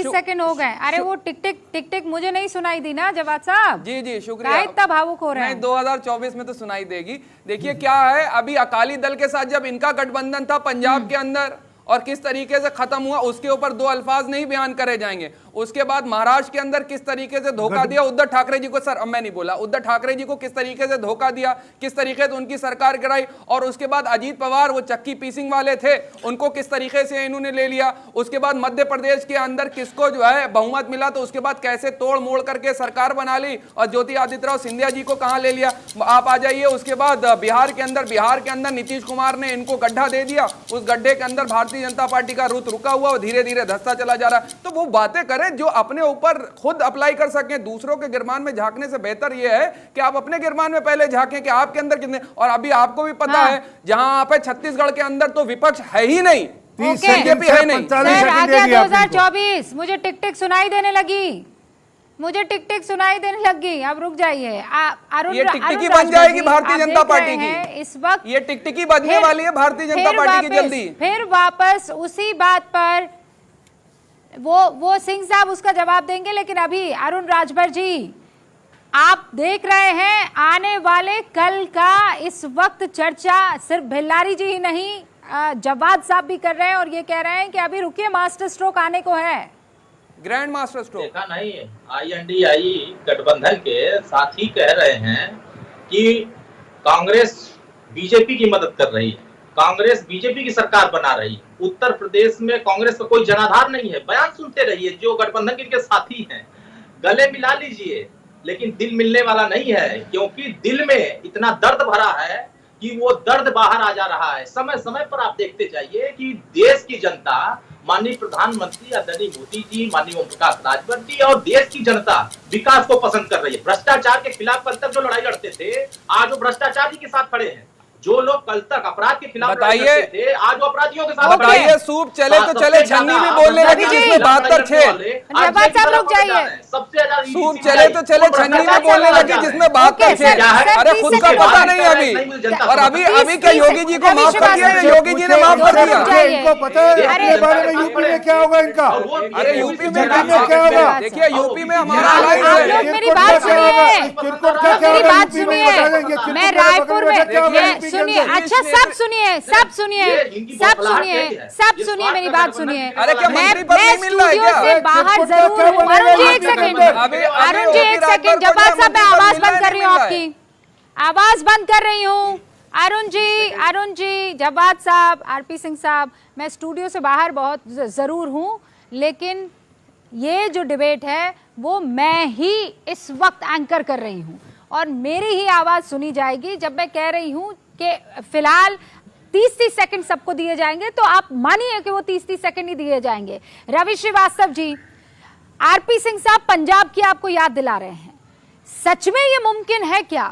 Speaker 4: सेकंड हो गए। अरे वो टिक टिक मुझे नहीं सुनाई दी ना जवाब साहब।
Speaker 1: जी शुक्रिया।
Speaker 4: इतना भावुक हो रहे हैं।
Speaker 1: 2024 में तो सुनाई देगी। देखिए क्या है, अभी अकाली दल के साथ जब इनका गठबंधन था पंजाब के अंदर और किस तरीके से खत्म हुआ, उसके ऊपर 2 अल्फाज नहीं बयान करे जाएंगे। उसके बाद महाराष्ट्र के अंदर किस तरीके से धोखा दिया उद्धव ठाकरे जी को, सर अब मैं नहीं बोला, उद्धव ठाकरे जी को किस तरीके से धोखा दिया, किस तरीके से उनकी सरकार गिराई। और उसके बाद अजीत पवार वो चक्की पीसिंग वाले थे, उनको किस तरीके से इन्होंने ले लिया। उसके बाद मध्य प्रदेश के अंदर किसको जो है बहुमत मिला, तो उसके बाद कैसे तोड़ मोड़ करके सरकार बना ली और ज्योति आदित्यनाथ सिंधिया जी को कहां ले लिया। आप आ जाइए उसके बाद बिहार के अंदर नीतीश कुमार ने इनको गड्ढा दे दिया, उस गड्ढे के अंदर भारतीय जनता पार्टी का रुत रुका हुआ और धीरे धीरे धंसता चला जा रहा है। तो वो बातें करें जो अपने ऊपर खुद अप्लाई कर सकें। दूसरों के गिरमान में झांकने से बेहतर यह है कि आप अपने गिरमान में पहले झांकें कि आपके अंदर कितने। और अभी आपको भी पता है जहां आप है छत्तीसगढ़ के अंदर तो विपक्ष है ही नहीं, बीजेपी है नहीं।
Speaker 4: 2024 मुझे टिक टिक सुनाई देने लगी, अब रुक जाइए।
Speaker 1: ये टिकटिकी बन जाएगी भारतीय जनता पार्टी की
Speaker 4: इस वक्त,
Speaker 1: ये टिकटिकी बनने वाली है भारतीय जनता पार्टी की जल्दी।
Speaker 4: फिर वापस उसी बात पर वो सिंह साहब उसका जवाब देंगे, लेकिन अभी अरुण राजभर जी, आप देख रहे हैं आने वाले कल का इस वक्त चर्चा सिर्फ भिल्लारी जी ही नहीं, जवाद साहब भी कर रहे हैं और ये कह रहे हैं कि अभी रुकिए, मास्टर स्ट्रोक आने को है,
Speaker 1: ग्रैंड मास्टर स्ट्रोक।
Speaker 8: देखा नहीं, INDI गठबंधन के साथी कह रहे हैं कि कांग्रेस बीजेपी की मदद कर रही है, कांग्रेस बीजेपी की सरकार बना रही है, उत्तर प्रदेश में कांग्रेस का कोई जनाधार नहीं है। बयान सुनते रहिए, जो गठबंधन के साथी हैं गले मिला लीजिए, लेकिन दिल मिलने वाला नहीं है, क्योंकि दिल में इतना दर्द भरा है कि वो दर्द बाहर आ जा रहा है। समय समय पर आप देखते जाइए कि देश की जनता, माननीय प्रधानमंत्री आदरणीय मोदी जी, माननीय ओम प्रकाश राजभर जी और देश की जनता विकास को पसंद कर रही है। भ्रष्टाचार के खिलाफ कल तक जो लड़ाई लड़ते थे, आज वो भ्रष्टाचार के साथ खड़े हैं। जो लोग कल तक अपराध के खिलाफ लड़ाई लड़ते थे, आज वो अपराधियों के साथ खड़े हैं।
Speaker 1: सूप चले तो चले, छन्नी भी बोलने लगी जिसमें 72 छेद।
Speaker 8: सबसे ज्यादा
Speaker 1: सूप चले तो चले, छन्नी भी बोलने लगी जिसमें 72 छेद। अरे खुद का पता नहीं अभी, और अभी क्या योगी जी को माफ कर दिया? योगी जी ने माफ कर दिया।
Speaker 5: इनको पता है अपने बारे में यूपी में क्या होगा इनका?
Speaker 1: अरे यूपी में क्या होगा? देखिए यूपी में हमारा
Speaker 4: मेरी बात सुनिए, मैं रायपुर में सुनिए, अच्छा सब सुनिए मेरी बात सुनिए। मैं स्टूडियो से बाहर जरूर हूँ। अरुण जी एक सेकंड, जवाब साहब मैं आवाज बंद कर रही हूँ, आपकी आवाज बंद कर रही हूँ। अरुण जी, जवाब साहब, आरपी सिंह साहब, मैं स्टूडियो से बाहर बहुत जरूर हूँ, लेकिन ये जो डिबेट है वो मैं ही इस वक्त एंकर कर रही हूं और मेरी ही आवाज सुनी जाएगी जब मैं कह रही हूं कि फिलहाल 30-30 सेकंड सबको दिए जाएंगे, तो आप मानिए कि वो 30-30 सेकंड ही दिए जाएंगे। रवि श्रीवास्तव जी, आरपी सिंह साहब पंजाब की आपको याद दिला रहे हैं। सच में ये मुमकिन है क्या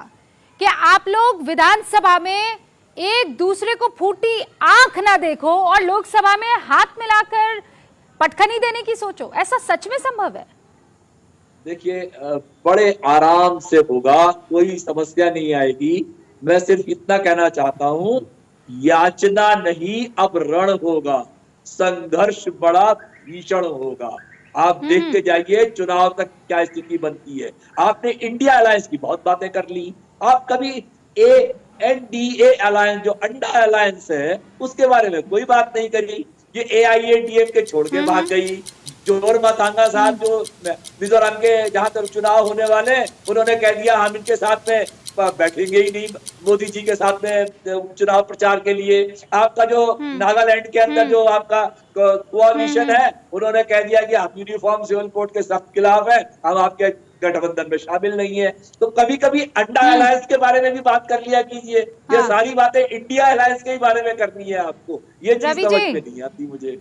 Speaker 4: कि आप लोग विधानसभा में एक दूसरे को फूटी आंख ना देखो और लोकसभा में हाथ मिलाकर पटखनी देने की सोचो? ऐसा सच में संभव है?
Speaker 6: देखिए, बड़े आराम से होगा, कोई समस्या नहीं आएगी। मैं सिर्फ इतना कहना चाहता हूं, याचना नहीं अब रण होगा, संघर्ष बड़ा भीषण होगा। आप देखते जाइए चुनाव तक क्या स्थिति बनती है। आपने इंडिया अलायंस की बहुत बातें कर ली, आप कभी एनडीए अलायंस जो अंडा अलायंस है उसके बारे में कोई बात नहीं करी। ये AIADM के छोड़ के भाग गई। जोर माथांगा साहब जो मिजोरम के जहां तक चुनाव होने वाले, उन्होंने कह दिया हम इनके साथ में बैठेंगे ही नहीं, मोदी जी के साथ में चुनाव प्रचार के लिए। आपका जो नागालैंड के अंदर जो आपका कोalition है, उन्होंने कह दिया कि हम यूनिफॉर्म सिविल कोड के सख्त खिलाफ है, हम आपके गठबंधन में शामिल नहीं है। तो कभी कभी अंडा अलायंस के बारे में भी बात कर लिया कीजिए। ये सारी बातें इंडिया अलायंस के बारे में करनी है आपको, ये चीज समझ में नहीं आती मुझे।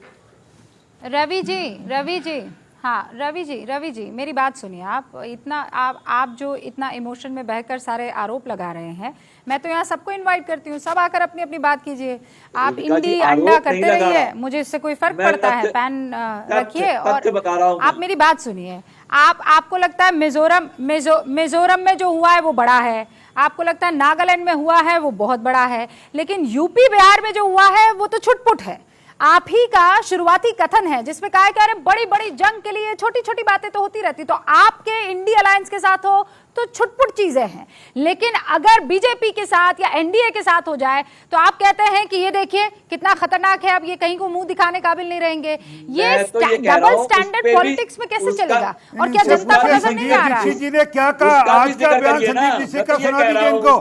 Speaker 4: रवि जी, हाँ रवि जी मेरी बात सुनिए। आप जो इतना इमोशन में बहकर सारे आरोप लगा रहे हैं, मैं तो यहाँ सबको इनवाइट करती हूँ, सब आकर अपनी अपनी बात कीजिए। आप इंडी अंडा करते रहिए, मुझे इससे कोई फर्क पड़ता है, पैन रखिए और आप मेरी बात सुनिए। आपको लगता है मिजोरम में जो हुआ है वो बड़ा है, आपको लगता है नागालैंड में हुआ है वो बहुत बड़ा है, लेकिन यूपी बिहार में जो हुआ है वो तो छुटपुट है। आप ही का शुरुआती कथन है जिसमें कहा कह रहे बड़ी बड़ी जंग के लिए छोटी छोटी बातें तो होती रहती, तो आपके इंडी अलायंस के साथ हो तो छुटपुट चीजें हैं, लेकिन अगर बीजेपी के साथ या एनडीए के साथ हो जाए तो आप कहते हैं कि ये देखिए कितना खतरनाक है, अब ये कहीं को मुंह दिखाने काबिल नहीं रहेंगे। ये डबल स्टैंडर्ड पॉलिटिक्स में कैसे चलेगा? और क्या जनता को नजर नहीं आ रहा है?
Speaker 5: जी ने क्या कहा आज का बयान संदीप दीक्षित का सुना दीजिए इनको।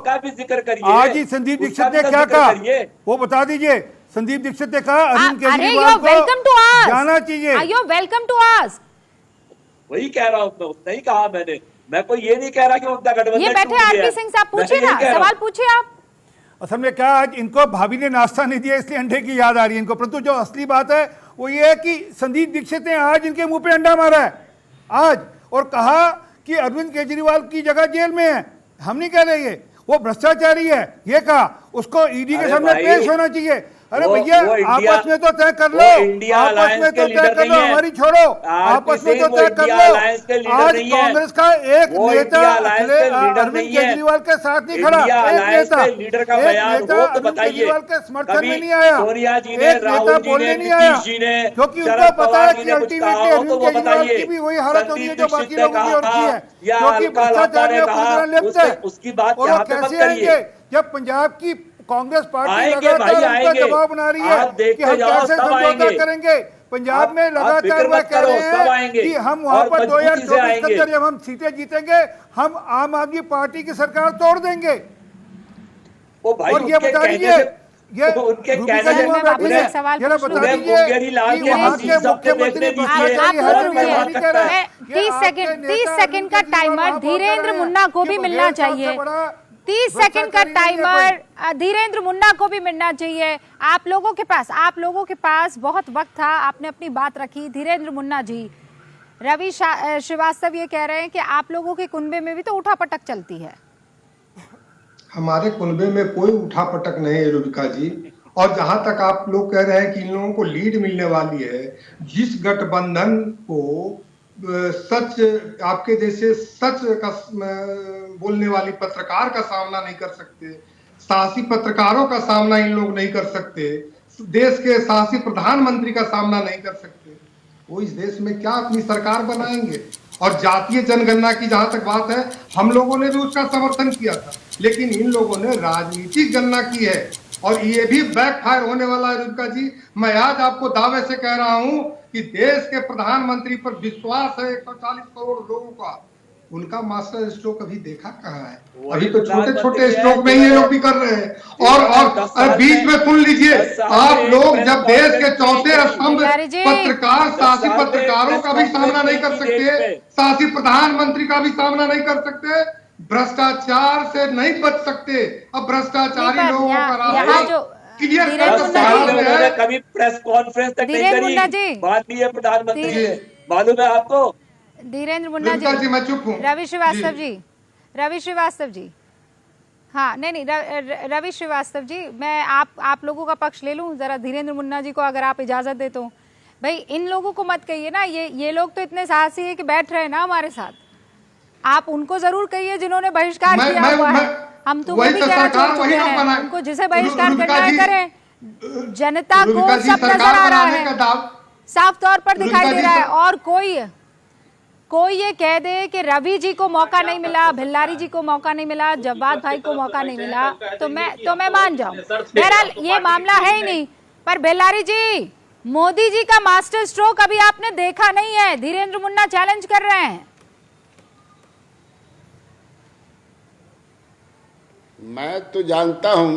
Speaker 5: आज ही संदीप दीक्षित ने क्या कहा वो बता दीजिए। संदीप दीक्षित ने कहा अरविंद केजरीवाल को जाना चाहिए।
Speaker 4: वेलकम टू आस,
Speaker 6: वही कह रहा हूँ, उतना ही कहा मैंने। मैं कोई ये नहीं कह रहा कि उनका गठबंधन।
Speaker 4: ये बैठे आरपी सिंह साहब, पूछिए ना, सवाल पूछिए आप।
Speaker 5: असल में क्या, आज इनको भाभी ने नाश्ता नहीं दिया इसलिए अंडे की याद आ रही है इनको, परंतु जो असली बात है वो ये है कि संदीप दीक्षित ने आज इनके मुंह पे अंडा मारा है आज, और कहा कि अरविंद केजरीवाल की जगह जेल में है। हम नहीं कह रहे ये, वो भ्रष्टाचारी है, ये कहा उसको ईडी के सामने पेश होना चाहिए। अरे भैया आपस में तो तय कर लो, आपस में तो तय कर लो, हमारी छोड़ो, आपस में तो तय कर लो। आज कांग्रेस का एक नेता अरविंद केजरीवाल के साथ नहीं खड़ा, एक नेता अरविंद केजरीवाल के समर्थन में नहीं आया, एक नेता बोलने नहीं आया, क्योंकि उनको पता है कि अल्टीमेटली अरविंद केजरीवाल की भी वही हालत होगी जो बाकी लोगों की होती है, क्योंकि भ्रष्टाचार में पूरी तरह लिप्त है। और वो कैसे आएंगे जब पंजाब की कांग्रेस पार्टी लगातार उनका दबाव बना रही है कि हम कैसे समझौता करेंगे। पंजाब में लगातार वह कह रहे हैं कि हम वहां पर 2024 के अंदर जब हम सीटें जीतेंगे हम आम आदमी पार्टी की सरकार तोड़ देंगे। और ये बता दीजिए, ये
Speaker 6: उनके
Speaker 4: मुख्यमंत्री 30 सेकंड का टाइमर धीरेन्द्र मुन्ना को भी मिलना चाहिए। 30 सेकंड का टाइमर धीरेन्द्र मुन्ना को भी मिलना चाहिए। आप लोगों के पास बहुत वक्त था, आपने अपनी बात रखी। धीरेन्द्र मुन्ना जी, रवि श्रीवास्तव ये कह रहे हैं कि आप लोगों के कुनबे में भी तो उठापटक चलती है।
Speaker 7: हमारे कुनबे में कोई उठापटक नहीं है रूबिका जी, और जहां तक आप लोग कह रहे हैं कि इन लोगों को लीड मिलने वाली है, जिस गठबंधन को सच आपके जैसे सच का बोलने वाली पत्रकार का सामना नहीं कर सकते, साहसी पत्रकारों का सामना इन लोग नहीं कर सकते, देश के साहसी प्रधानमंत्री का सामना नहीं कर सकते, वो इस देश में क्या अपनी सरकार बनाएंगे? और जातीय जनगणना की जहां तक बात है, हम लोगों ने भी उसका समर्थन किया था, लेकिन इन लोगों ने राजनीतिक गणना की है और ये भी बैकफायर होने वाला है। रूबिका जी, मैं आज आपको दावे से कह रहा हूं कि देश के प्रधानमंत्री पर विश्वास है 140 करोड़ लोगों का, उनका मास्टर स्ट्रोक अभी देखा कहाँ है? अभी तो छोटे छोटे स्ट्रोक में ही ये लोग भी कर रहे हैं। और बीच में सुन लीजिए, आप लोग जब देश के चौथे स्तंभ पत्रकार, साहसी पत्रकारों का भी सामना नहीं कर सकते, साहसी प्रधानमंत्री का भी सामना नहीं कर सकते, भ्रष्टाचार से नहीं बच सकते, अब भ्रष्टाचारी लोगों का रास्ता क्लियर।
Speaker 6: कभी प्रेस कॉन्फ्रेंस तक नहीं करी माननीय प्रधानमंत्री ने, मालूम है आपको?
Speaker 4: धीरेन्द्र मुन्ना जी,
Speaker 7: मैं चुप हूँ।
Speaker 4: रवि श्रीवास्तव जी, हाँ नहीं, रवि श्रीवास्तव जी, मैं आप लोगों का पक्ष ले लूं जरा, धीरेन्द्र मुन्ना जी को अगर आप इजाजत दे तो। भाई इन लोगों को मत कहिए ना, ये लोग तो इतने साहसी है कि बैठ रहे हैं ना हमारे साथ, आप उनको जरूर कहिए जिन्होंने बहिष्कार किया हुआ है। हम तो वो भी कहना छोड़ चुके हैं, उनको जिसे बहिष्कार करना है करें। जनता को सब नजर आ रहा है, साफ तौर पर दिखाई दे रहा है। और कोई ये कह दे कि रवि जी को मौका नहीं मिला, भिल्लारी जी को मौका नहीं मिला, जवाद भाई को मौका नहीं मिला, तो मैं मान जाऊं। बहरहाल ये मामला है ही नहीं। पर भिल्लारी जी, मोदी जी का मास्टर स्ट्रोक अभी आपने देखा नहीं है, धीरेन्द्र मुन्ना चैलेंज कर रहे हैं।
Speaker 9: मैं तो जानता हूं,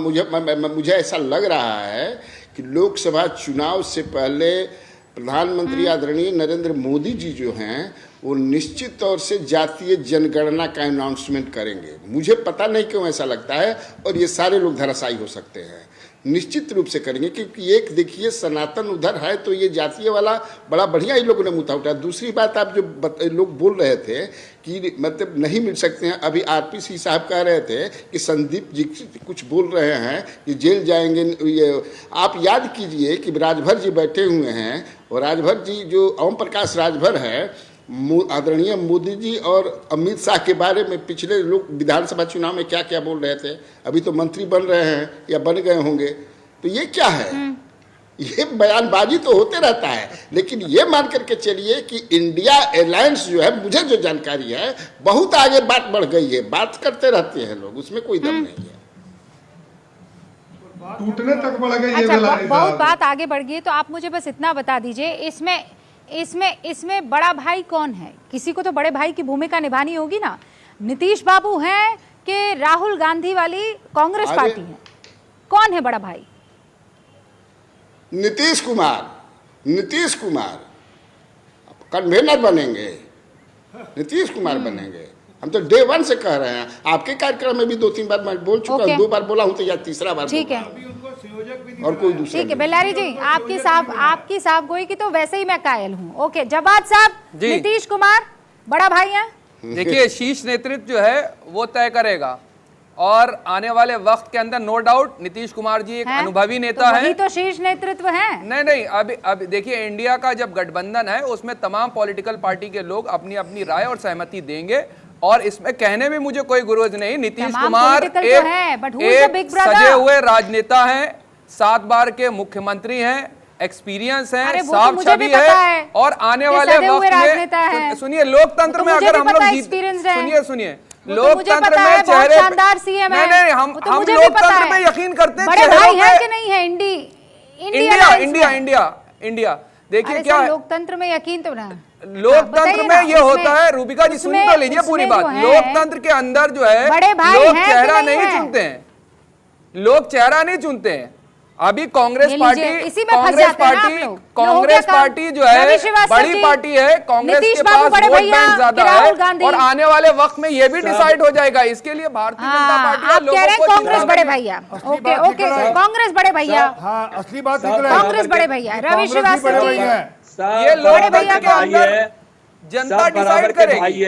Speaker 9: मुझे ऐसा लग रहा है कि लोकसभा चुनाव से पहले प्रधानमंत्री आदरणीय नरेंद्र मोदी जी जो हैं वो निश्चित तौर से जातीय जनगणना का अनाउंसमेंट करेंगे। मुझे पता नहीं क्यों ऐसा लगता है, और ये सारे लोग धराशायी हो सकते हैं, निश्चित रूप से करेंगे। क्योंकि एक देखिए, सनातन उधर है तो ये जातीय वाला बड़ा बढ़िया इन लोगों ने मुद्दा उठाया। दूसरी बात, आप जो लोग बोल रहे थे कि मतलब नहीं मिल सकते हैं, अभी आरपी सिंह साहब कह रहे थे कि संदीप जी कुछ बोल रहे हैं कि जेल जाएंगे। ये आप याद कीजिए कि राजभर जी बैठे हुए हैं, और राजभर जी जो ओम प्रकाश राजभर है, आदरणीय मोदी जी और अमित शाह के बारे में पिछले लोग विधानसभा चुनाव में क्या क्या बोल रहे थे। अभी तो मंत्री बन रहे हैं या बन गए होंगे, तो ये क्या है? ये बयानबाजी तो होते रहता है, लेकिन ये मान करके चलिए कि इंडिया अलायंस जो है, मुझे जो जानकारी है, बहुत आगे बात बढ़ गई है। बात करते रहते हैं लोग, उसमें कोई दम नहीं है,
Speaker 7: टूटने तक बढ़ गई।
Speaker 4: अच्छा, बहुत बात आगे बढ़ गई, तो आप मुझे बस इतना बता दीजिए, इसमें बड़ा भाई कौन है? किसी को तो बड़े भाई की भूमिका निभानी होगी ना। नीतीश बाबू हैं कि राहुल गांधी वाली कांग्रेस पार्टी है? कौन है बड़ा भाई?
Speaker 9: नीतीश कुमार कन्वेनर बनेंगे, नीतीश कुमार बनेंगे। हम तो डे वन से कह रहे हैं, आपके कार्यक्रम में भी 2-3 बार मैं बोल चुका हूं, 2 बार बोला हूं तो या तीसरा बार। ठीक है, और कोई दूसरा। ठीक है भिल्लारी जी, आपकी साफ गोई की तो वैसे ही मैं कायल हूं। ओके, जवाद साहब, नीतीश कुमार बड़ा भाई हैं?
Speaker 1: देखिए, शीर्ष नेतृत्व जो है वो तय करेगा, और आने वाले वक्त के अंदर नो डाउट नीतीश कुमार जी एक अनुभवी नेता है।
Speaker 4: तो शीर्ष नेतृत्व है।
Speaker 1: नहीं, अभी देखिए, इंडिया का जब गठबंधन है उसमें तमाम पॉलिटिकल पार्टी के लोग अपनी अपनी राय और सहमति देंगे, और इसमें कहने में मुझे कोई गुरेज नहीं। नीतीश कुमार एक सजे हुए राजनेता हैं, 7 बार के मुख्यमंत्री हैं, एक्सपीरियंस है, साफ छवि है, और आने वाले वक्त में सुनिए, लोकतंत्र में अगर हम लोग सुनिए लोकतंत्र में चेहरे, नहीं, हम लोकतंत्र में यकीन करते हैं।
Speaker 4: बड़े भाई है कि नहीं है?
Speaker 1: इंडिया देखिए क्या है,
Speaker 4: लोकतंत्र में यकीन तो ना,
Speaker 1: लोकतंत्र में ये होता है। रूबिका जी, सुन तो लीजिए पूरी बात। लोकतंत्र के अंदर जो है, लोग चेहरा नहीं चुनते हैं, लोग चेहरा नहीं चुनते हैं। अभी कांग्रेस पार्टी जो है बड़ी पार्टी है, कांग्रेस के पास वोट बैंक ज्यादा है, और आने वाले वक्त में ये भी डिसाइड हो जाएगा। इसके लिए भारतीय जनता पार्टी
Speaker 4: आप कह रहे हैं कांग्रेस बड़े भैया। ओके, कांग्रेस बड़े भैया,
Speaker 5: असली बात
Speaker 4: कांग्रेस बड़े भैया। रवि श्रीवास्तव जी,
Speaker 1: ये लोकतंत्र के अंदर जनता डिसाइड करेगी।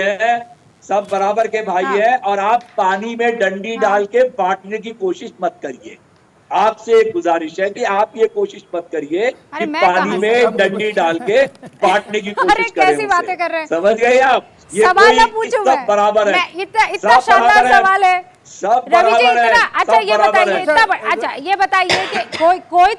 Speaker 6: सब बराबर के भाई है, और आप पानी में डंडी डाल के बांटने की कोशिश मत करिए। आपसे एक गुजारिश है कि आप ये कोशिश मत करिए कि पानी में डंडी डाल के बांटने की कोशिश करें।
Speaker 4: कैसी बातें कर रहे हैं?
Speaker 6: समझ गए आप?
Speaker 4: ये सवाल पूछूं मैं,
Speaker 6: बराबर है,
Speaker 4: इतना शानदार सवाल है रवि जी, इतना अच्छा ये बताइए, अच्छा ये बताइए कि कोई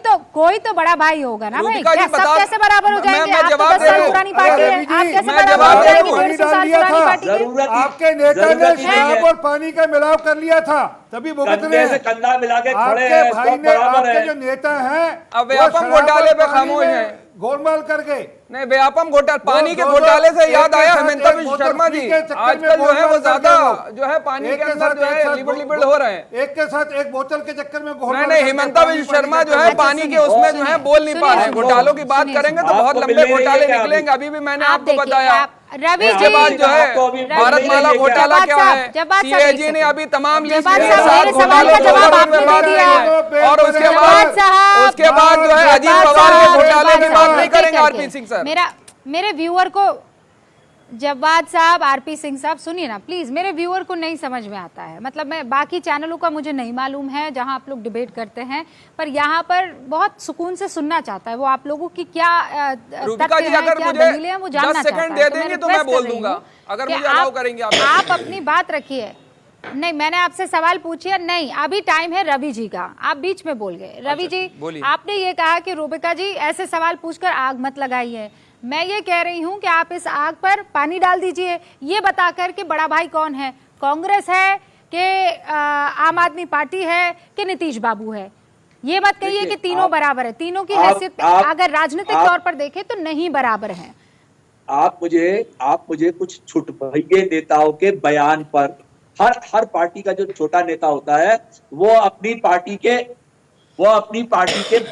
Speaker 4: तो बड़ा भाई होगा ना भाई? क्या सब कैसे बराबर हो जाएंगे? आप तो 10 साल पुरानी पार्टी है, आप कैसे बराबर हो जाएंगे 150 साल पुरानी पार्टी के?
Speaker 5: आपके नेता ने शराब और पानी का मिलाव कर लिया था, तभी भुगत रहे हैं।
Speaker 6: कंधा मिला के खड़े
Speaker 5: हैं। आपके भाई ने, आपके जो नेता हैं,
Speaker 1: अब घोटाले पे खामोश हैं।
Speaker 5: गोलमाल कर गए।
Speaker 1: नहीं, व्यापम घोटाला, पानी के घोटाले से याद आया हेमंता बिश्व शर्मा जी, आजकल जो है वो ज्यादा जो है पानी के अंदर जो है लिबड़ हो रहे हैं।
Speaker 5: एक के साथ एक बोतल के चक्कर में
Speaker 1: नहीं, हेमंता बिश्व शर्मा जो है पानी के उसमें जो है बोल नहीं पा रहे। घोटालों की बात करेंगे तो बहुत लंबे घोटाले निकलेंगे। अभी भी मैंने आपको बताया
Speaker 4: रवि जी,
Speaker 1: उसके बाद जो है भारतमाला घोटाला क्या है, सीएजी ने अभी तमाम लिस्ट के साथ घोटालों के बारे में बात की है, और उसके बाद जो है अजीत पवार के घोटाले की बात नहीं करेंगे आरपी सिंह सर।
Speaker 4: मेरे व्यूअर को, जवाद साहब, आरपी सिंह साहब, सुनिए ना प्लीज, मेरे व्यूअर को नहीं समझ में आता है। मतलब मैं बाकी चैनलों का मुझे नहीं मालूम है जहां आप लोग डिबेट करते हैं, पर यहाँ पर बहुत सुकून से सुनना चाहता है वो आप लोगों की क्या
Speaker 1: रूबिका जी, अगर मुझे 10 सेकंड दे देंगे तो मैं बोल दूंगा, अगर मुझे अलाउ करेंगे
Speaker 4: आप अपनी बात रखिए। नहीं, मैंने आपसे सवाल पूछिए, नहीं अभी टाइम है रवि जी का, आप बीच में बोल गए। रवि जी, आपने ये कहा कि रूबिका जी ऐसे सवाल पूछकर आग मत लगाइए। मैं ये कह रही हूं कि आप इस आग पर पानी डाल दीजिए, ये बताकर कि बड़ा भाई कौन है, कांग्रेस है कि आम आदमी पार्टी है कि नीतीश बाबू है। ये मत कहिए कि तीनों बराबर है। तीनों की हैसियत अगर राजनीतिक तौर पर देखें तो नहीं बराबर है।
Speaker 6: आप मुझे कुछ छुटभइये नेताओं के बयान पर, हर पार्टी का जो छोटा नेता होता है वो अपनी पार्टी के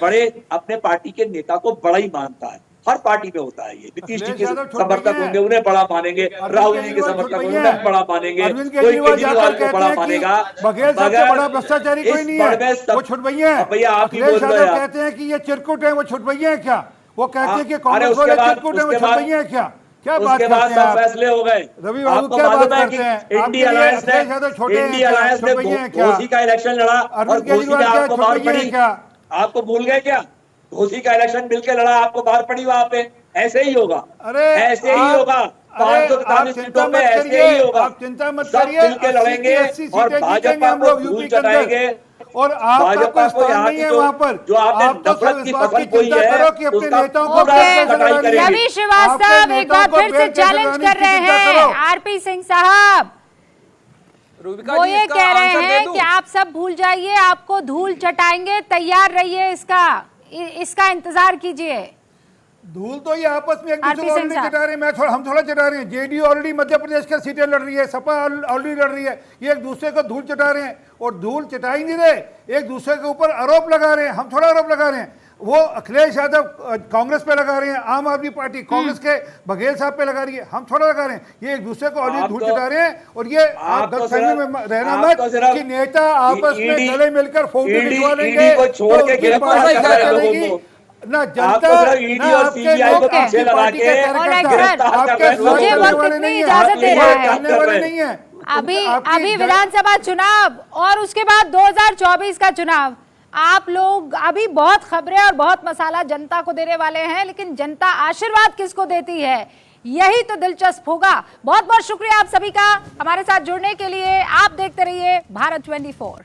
Speaker 6: बड़े, अपने पार्टी के नेता को बड़ा ही मानता है। हर पार्टी में होता है ये। नीतीश जी के समर्थक होंगे उन्हें बड़ा मानेंगे, राहुल जी के समर्थक होंगे उन्हें बड़ा मानेंगे, कोई केजरीवाल को बड़ा मानेगा,
Speaker 5: बघेल साहब से बड़ा भ्रष्टाचारी कोई नहीं है, वो छुटभइये हैं।
Speaker 6: भैया आप ही बोल रहे हैं,
Speaker 5: कहते हैं कि ये चिरकुट है, वो छुटभइये है क्या? वो कहते हैं कि कांग्रेस वाले चिरकुट है, वो छुटभइये है क्या? क्या बात करते हैं आप?
Speaker 6: फैसले हो गए।
Speaker 5: रवि बाबू क्या बात करते हैं?
Speaker 6: इंडिया अलायंस ने घोसी का इलेक्शन लड़ा और घोसी में आपको बाहर पड़ी, आपको भूल गए क्या? घोसी का इलेक्शन मिलकर लड़ा, आपको बाहर पड़ी वहां पे। ऐसे ही होगा, ऐसे ही होगा, 543 सीटों पे ऐसे ही होगा।
Speaker 5: आप चिंता मत
Speaker 6: सब
Speaker 5: करिए,
Speaker 6: मिलकर लड़ेंगे और भाजपा को धूल चटाएंगे।
Speaker 5: और आपका कोई स्थान नहीं है वहां पर,
Speaker 6: जो आपने नफरत की फसल बोई है
Speaker 5: अपने नेताओं को
Speaker 4: रवि श्रीवास्तव एक बार फिर से चैलेंज कर रहे हैं आरपी सिंह साहब। वो ये कह रहे हैं कि आप सब भूल जाइए, आपको धूल चटाएंगे, तैयार रहिए, इसका इंतजार कीजिए।
Speaker 5: धूल तो ये आपस में एक दूसरे ऑलरेडी चटा रहे हैं, हम थोड़ा चटा रहे हैं। जेडीयू ऑलरेडी मध्य प्रदेश की सीटें लड़ रही है, सपा ऑलरेडी लड़ रही है, ये एक दूसरे को धूल चटा रहे हैं। और धूल चटा ही नहीं रहे, एक दूसरे के ऊपर आरोप लगा रहे हैं। हम थोड़ा आरोप लगा रहे हैं, वो अखिलेश यादव कांग्रेस पे लगा रहे हैं, आम आदमी पार्टी कांग्रेस के बघेल साहब पे लगा रही है, हम थोड़ा लगा रहे हैं। ये एक दूसरे को ऑलरेडी धूल चटा रहे हैं। और ये आप गलतफहमी में रहना मत कि नेता आपस में गले मिलकर फोटो खिंचवा लेंगे ना, जनता ना आपके पार्टी के कार्यकर्ता नहीं है।
Speaker 4: अभी विधानसभा चुनाव और उसके बाद 2024 का चुनाव, आप लोग अभी बहुत खबरें और बहुत मसाला जनता को देने वाले हैं, लेकिन जनता आशीर्वाद किसको देती है यही तो दिलचस्प होगा। बहुत बहुत शुक्रिया आप सभी का हमारे साथ जुड़ने के लिए। आप देखते रहिए भारत 24।